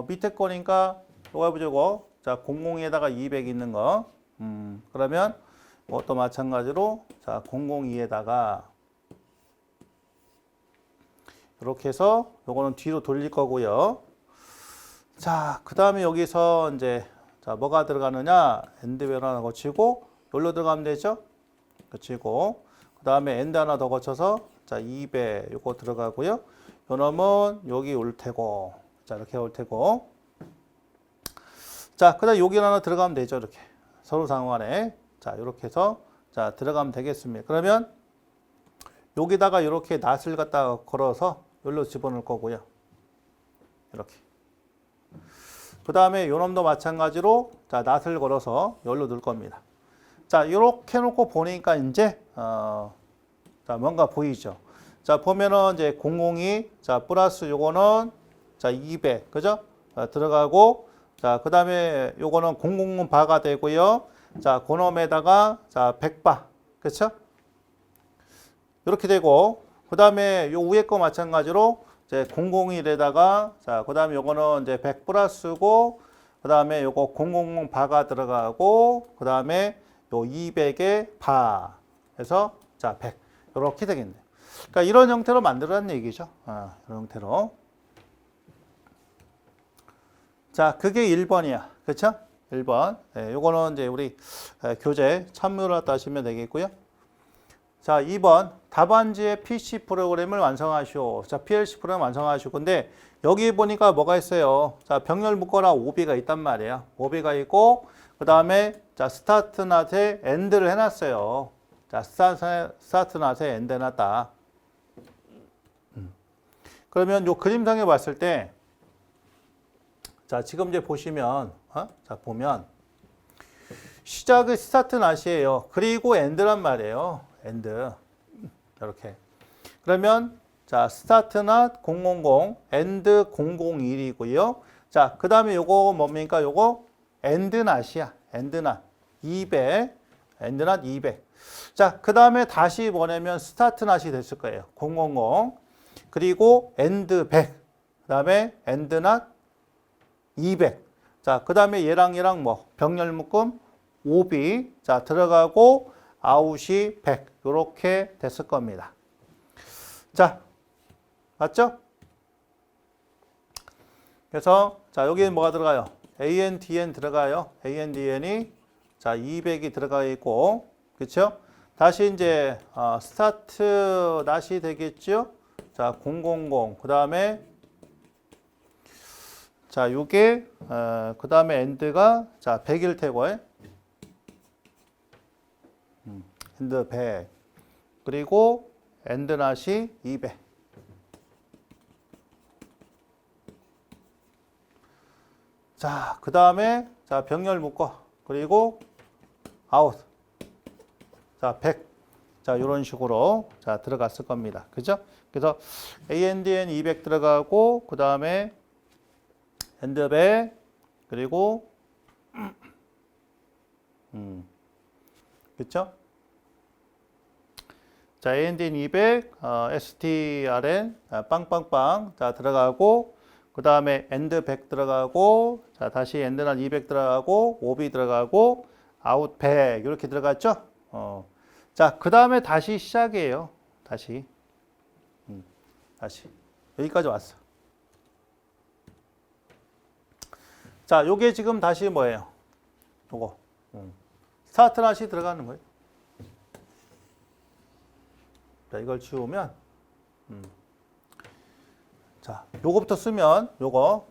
밑에 거니까 요거 해보자고. 자, 00에다가 200 있는 거. 그러면 이것도 마찬가지로 자, 002에다가 이렇게 해서 요거는 뒤로 돌릴 거고요. 자, 그 다음에 여기서 이제 자, 뭐가 들어가느냐? 엔드벨 하나 거치고 여기로 들어가면 되죠? 거치고 그 다음에 엔드 하나 더 거쳐서 자, 200 요거 들어가고요. 요 놈은 여기 올 테고 자, 이렇게 올 테고 자, 그 다음에 여기 하나 들어가면 되죠. 이렇게 서로 상호간에 자, 이렇게 해서 자, 들어가면 되겠습니다. 그러면 여기다가 이렇게 낫을 갖다가 걸어서 여기로 집어넣을 거고요. 이렇게 그 다음에 요 놈도 마찬가지로 자, 낫을 걸어서 여기로 넣을 겁니다. 자, 이렇게 놓고 보니까 이제 자, 뭔가 보이죠. 자, 보면은 이제 002 자, 플러스 요거는 자, 200 그죠? 들어가고 자, 그 다음에 요거는 000 바가 되고요. 자, 그놈에다가 자, 100바 그렇죠? 이렇게 되고 그 다음에 요 위에 거 마찬가지로 이제 001에다가 자, 그 다음에 요거는 이제 100 플러스고 그 다음에 요거 000 바가 들어가고 그 다음에 요 200에 바 해서 자, 100 이렇게 되겠네요. 그러니까 이런 형태로 만들어낸 얘기죠. 이런 형태로. 자, 그게 1번이야. 그렇죠? 1번. 네, 요거는 이제 우리 교재 참고로 하시면 되겠고요. 자, 2번. 답안지의 PC 프로그램을 완성하시오. 자, PLC 프로그램 완성하시오. 근데 여기 보니까 뭐가 있어요? 자, 병렬 묶어라 오비가 있단 말이에요. 오비가 있고, 그 다음에 자, 스타트 낫에 엔드를 해놨어요. 자, 스타트 낫에 엔드 해놨다. 그러면 요 그림상에 봤을 때, 자, 지금 이제 보시면, 자, 보면, 시작의 스타트 낫이에요. 그리고 엔드란 말이에요. 엔드. 이렇게. 그러면, 자, 스타트 낫 000, 엔드 001이고요. 자, 그 다음에 요거 뭡니까? 요거 엔드 낫이야. 엔드 낫 200. 엔드 낫 200. 자, 그 다음에 다시 뭐냐면 스타트 낫이 됐을 거예요. 000. 그리고 엔드 100. 그 다음에 엔드 낫 200. 자, 그 다음에 얘랑 뭐 병렬 묶음 오비 자, 들어가고 아웃이 100. 이렇게 됐을 겁니다. 자, 맞죠? 그래서 자, 여기에 뭐가 들어가요? ANDN 들어가요. ANDN이 자, 200이 들어가 있고 그렇죠? 다시 이제 스타트 낫이 되겠죠? 자, 000. 그다음에 자, 요게 그다음에 엔드가 자, 100일 테고. 엔드 100. 그리고 엔드 낫이 200. 자, 그다음에 자, 병렬 묶어. 그리고 아웃. 자, 100. 자, 이런 식으로 자, 들어갔을 겁니다. 그죠? 그래서 ANDN 200 들어가고 그다음에 엔드 100 그리고 그렇죠? 자, ANDN 200 STRN 빵빵빵 자, 들어가고 그다음에 엔드 100 들어가고 자, 다시 엔드 난 200 들어가고 오비 들어가고 아웃 100 이렇게 들어갔죠? 자, 그다음에 다시 시작이에요. 다시 여기까지 왔어. 자, 요게 지금 다시 뭐예요? 요거 스타트 낫이 들어가는 거예요. 자, 이걸 지우면 자, 요거부터 쓰면 요거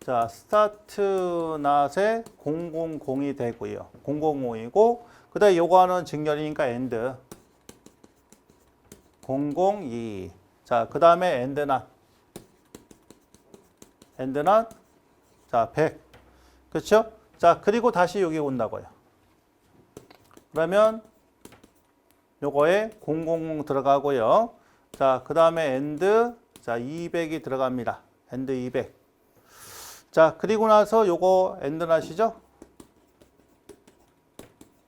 자, 스타트 낫에 000이 되고요. 005이고 그다음에 요거 하는 직렬이니까 엔드 002. 자, 그 다음에 엔드낫. 엔드낫. 자, 100. 그렇죠? 자, 그리고 다시 여기 온다고요. 그러면 요거에 000 들어가고요. 자, 그 다음에 엔드. 자, 200이 들어갑니다. 엔드 200. 자, 그리고 나서 요거 엔드낫이죠?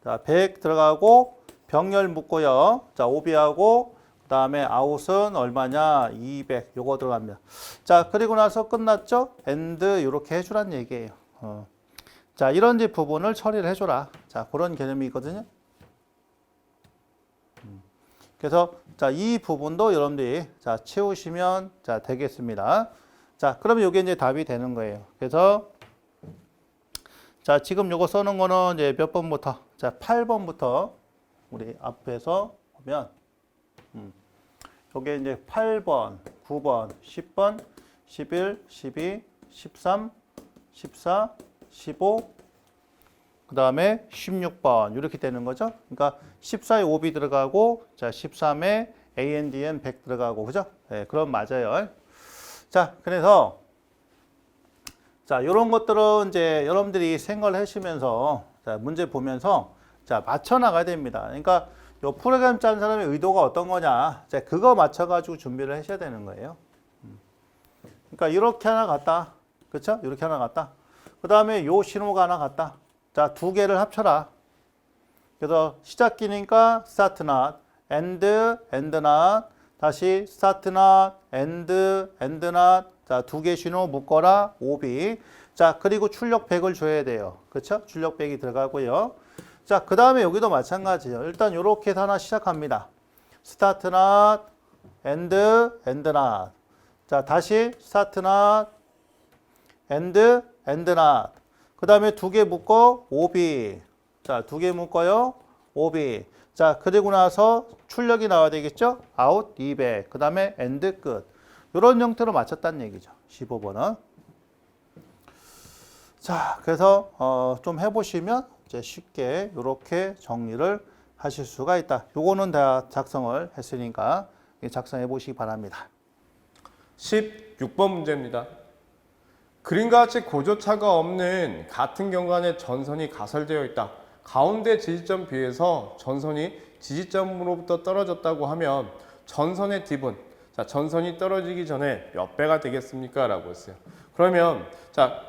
자, 100 들어가고 병렬 묶고요. 자, 오비하고 그 다음에 아웃은 얼마냐? 200. 요거 들어갑니다. 자, 그리고 나서 끝났죠? 엔드 이렇게 해주란 얘기예요. 자, 이런 이제 부분을 처리를 해줘라. 자, 그런 개념이 있거든요. 그래서 자, 이 부분도 여러분들이 자, 채우시면 자, 되겠습니다. 자, 그러면 이게 이제 답이 되는 거예요. 그래서 자, 지금 요거 써놓은 거는 이제 몇 번부터? 자, 8번부터 우리 앞에서 보면 요게 이제 8번, 9번, 10번, 11, 12, 13, 14, 15, 그 다음에 16번 이렇게 되는 거죠. 그러니까 14에 오비 들어가고 자, 13에 ANDN 100 들어가고 그죠? 네, 그럼 맞아요. 자, 그래서 자, 이런 것들은 이제 여러분들이 생각을 하시면서 자, 문제 보면서 자, 맞춰 나가야 됩니다. 그러니까 요 프로그램 짠 사람의 의도가 어떤 거냐. 자, 그거 맞춰 가지고 준비를 하셔야 되는 거예요. 그러니까 이렇게 하나 갔다. 그렇죠? 이렇게 하나 갔다. 그다음에 요 신호가 하나 갔다. 자, 두 개를 합쳐라. 그래서 시작기니까 start not, end not, 다시 start not, end not. 자, 두 개 신호 묶어라. OB. 자, 그리고 출력 100을 줘야 돼요. 그렇죠? 출력 100이 들어가고요. 자, 그 다음에 여기도 마찬가지예요. 일단 이렇게 해서 하나 시작합니다. start not, end not. 자, 다시 start not, end not. 그 다음에 두 개 묶어 OB. 자, 두 개 묶어요. OB. 자, 그리고 나서 출력이 나와야 되겠죠? out 200. 그 다음에 end 끝. 이런 형태로 맞췄다는 얘기죠. 15번은. 자, 그래서 좀 해보시면 이제 쉽게 이렇게 정리를 하실 수가 있다. 요거는 다 작성을 했으니까 작성해 보시기 바랍니다. 16번 문제입니다. 그림과 같이 고조차가 없는 같은 경관에 전선이 가설되어 있다. 가운데 지지점 B에서 전선이 지지점으로부터 떨어졌다고 하면 전선의 딥은 자, 전선이 떨어지기 전에 몇 배가 되겠습니까? 라고 했어요. 그러면 자,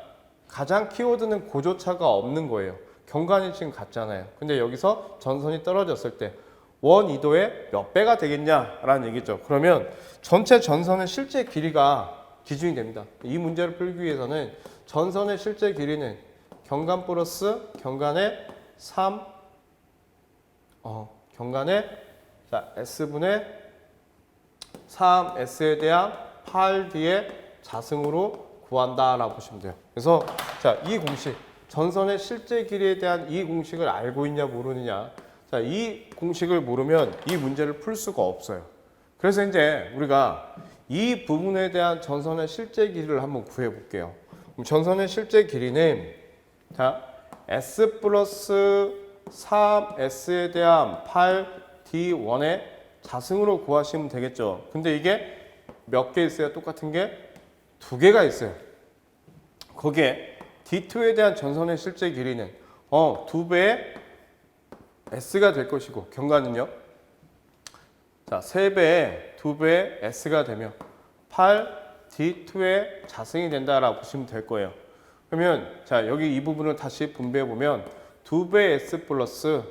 가장 키워드는 고조차가 없는 거예요. 경관이 지금 같잖아요. 근데 여기서 전선이 떨어졌을 때 원 이도에 몇 배가 되겠냐라는 얘기죠. 그러면 전체 전선의 실제 길이가 기준이 됩니다. 이 문제를 풀기 위해서는 전선의 실제 길이는 경관 플러스 경관의 3 경관의 자, S분의 3S에 대한 8D의 자승으로 구한다라고 보시면 돼요. 그래서 자, 이 공식 전선의 실제 길이에 대한 이 공식을 알고 있냐 모르느냐. 자, 이 공식을 모르면 이 문제를 풀 수가 없어요. 그래서 이제 우리가 이 부분에 대한 전선의 실제 길이를 한번 구해 볼게요. 그럼 전선의 실제 길이는 자, S 플러스 3S에 대한 8D1의 자승으로 구하시면 되겠죠. 근데 이게 몇 개 있어요? 똑같은 게 두 개가 있어요. 거기에 D2에 대한 전선의 실제 길이는 2배의 S가 될 것이고 경관은요. 자, 3배의 2배의 S가 되며 8D2의 자승이 된다라고 보시면 될 거예요. 그러면 자, 여기 이 부분을 다시 분배해 보면 2배의 S 플러스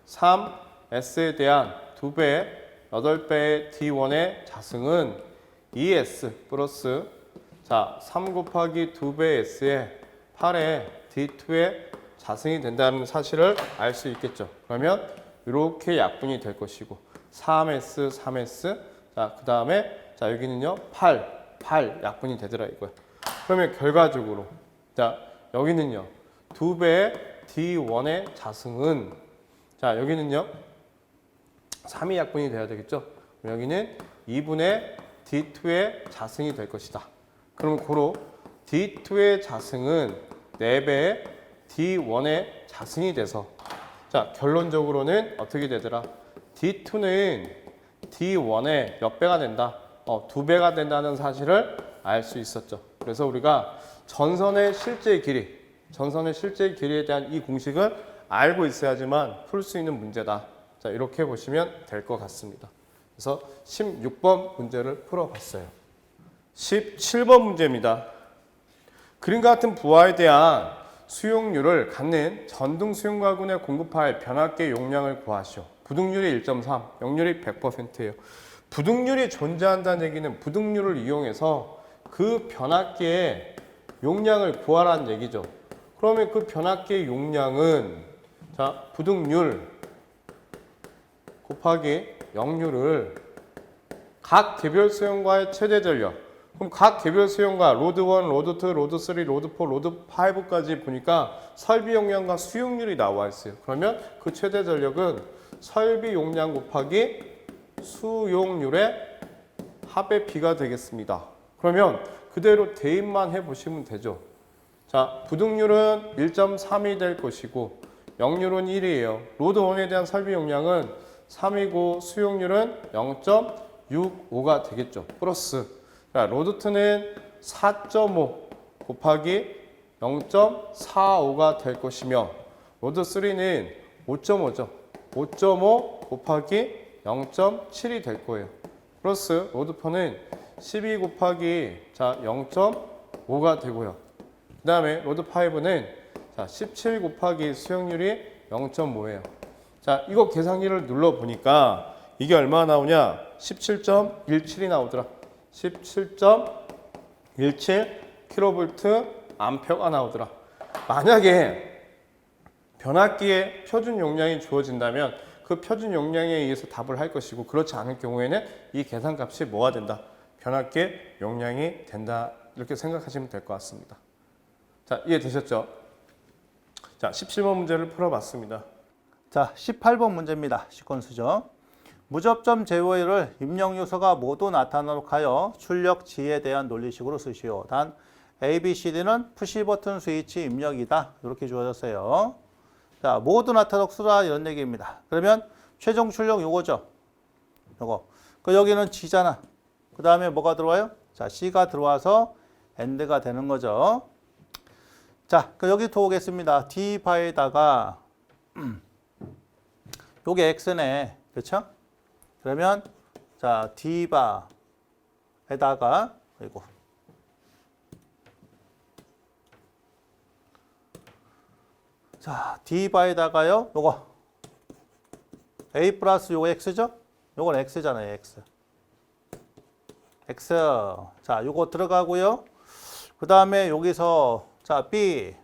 3S에 대한 2배의 8배의 D1의 자승은 2S 플러스 자, 3 곱하기 2배의 S에 8의 D2의 자승이 된다는 사실을 알 수 있겠죠. 그러면 이렇게 약분이 될 것이고 3S, 3S 자, 그 다음에 자, 여기는요 8 약분이 되더라 이거야. 그러면 결과적으로 자, 여기는요 2배의 D1의 자승은 자, 여기는요 3이 약분이 돼야 되겠죠. 여기는 2분의 D2의 자승이 될 것이다. 그럼 고로 D2의 자승은 4배의 D1의 자승이 돼서 자, 결론적으로는 어떻게 되더라? D2는 D1의 몇 배가 된다? 2배가 된다는 사실을 알 수 있었죠. 그래서 우리가 전선의 실제 길이에 대한 이 공식을 알고 있어야지만 풀 수 있는 문제다. 자, 이렇게 보시면 될 것 같습니다. 그래서 16번 문제를 풀어봤어요. 17번 문제입니다. 그림과 같은 부하에 대한 수용률을 갖는 전등 수용가군에 공급할 변압계 용량을 구하시오. 부등률이 1.3, 역률이 100%예요. 부등률이 존재한다는 얘기는 부등률을 이용해서 그 변압계의 용량을 구하라는 얘기죠. 그러면 그 변압계의 용량은 자, 부등률 곱하기 역률을 각 개별 수용과의 최대 전력. 그럼 각 개별 수용과 로드 1, 로드 2, 로드 3, 로드 4, 로드 5까지 보니까 설비 용량과 수용률이 나와 있어요. 그러면 그 최대 전력은 설비 용량 곱하기 수용률의 합의 비가 되겠습니다. 그러면 그대로 대입만 해보시면 되죠. 자, 부등률은 1.3이 될 것이고 역률은 1이에요. 로드 1에 대한 설비 용량은 3이고 수용률은 0.65가 되겠죠. 플러스 자, 로드 2는 4.5 곱하기 0.45가 될 것이며 로드 3는 5.5죠. 5.5 곱하기 0.7이 될 거예요. 플러스 로드 4는 12 곱하기 자 0.5가 되고요. 그 다음에 로드 5는 자 17 곱하기 수용률이 0.5예요. 자, 이거 계산기를 눌러 보니까 이게 얼마 나오냐? 17.17이 나오더라. 17.17 킬로볼트 암페어가 나오더라. 만약에 변압기의 표준 용량이 주어진다면 그 표준 용량에 의해서 답을 할 것이고 그렇지 않을 경우에는 이 계산값이 뭐가 된다? 변압기의 용량이 된다. 이렇게 생각하시면 될 것 같습니다. 자, 이해되셨죠? 자, 17번 문제를 풀어봤습니다. 자, 18번 문제입니다. 시퀀스죠. 무접점 제어를 입력 요소가 모두 나타나도록 하여 출력 G에 대한 논리식으로 쓰시오. 단 A, B, C, D는 푸시 버튼 스위치 입력이다. 이렇게 주어졌어요. 자, 모두 나타나도록 쓰라 이런 얘기입니다. 그러면 최종 출력 요거죠. 요거. 그 여기는 G잖아. 그 다음에 뭐가 들어와요? 자, C가 들어와서 AND가 되는 거죠. 자, 그 여기 들어오겠습니다. D 바에다가 요게 X네. 그렇죠? 그러면 자, D 바에다가 그리고 자, D 바에다가요. 요거 A 플러스 요거 X죠? 요건 X잖아요. X. X. 자, 요거 들어가고요. 그 다음에 여기서 자, B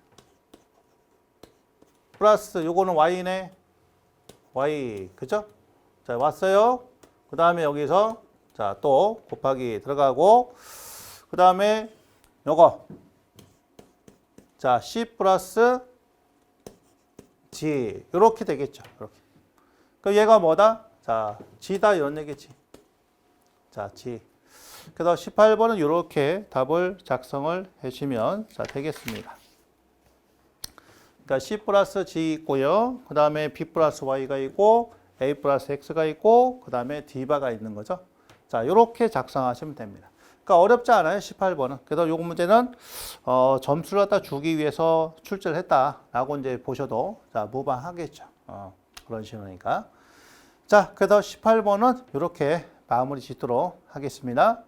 플러스 요거는 Y네. Y. 그죠? 자, 왔어요. 그 다음에 여기서 자, 또 곱하기 들어가고 그 다음에 요거 자, C 플러스 G 이렇게 되겠죠. 이렇게. 그럼 얘가 뭐다? 자, G다 이런 얘기지. 자, G. 그래서 18번은 이렇게 답을 작성을 해주시면 자, 되겠습니다. 그러니까 C 플러스 G 있고요. 그 다음에 B 플러스 Y가 있고 A 플러스 X가 있고 그 다음에 D바가 있는 거죠. 자, 이렇게 작성하시면 됩니다. 그러니까 어렵지 않아요. 18번은. 그래서 요 문제는 점수를 갖다 주기 위해서 출제를 했다라고 이제 보셔도 자, 무방하겠죠. 그런 식으로니까. 자, 그래서 18번은 이렇게 마무리 짓도록 하겠습니다.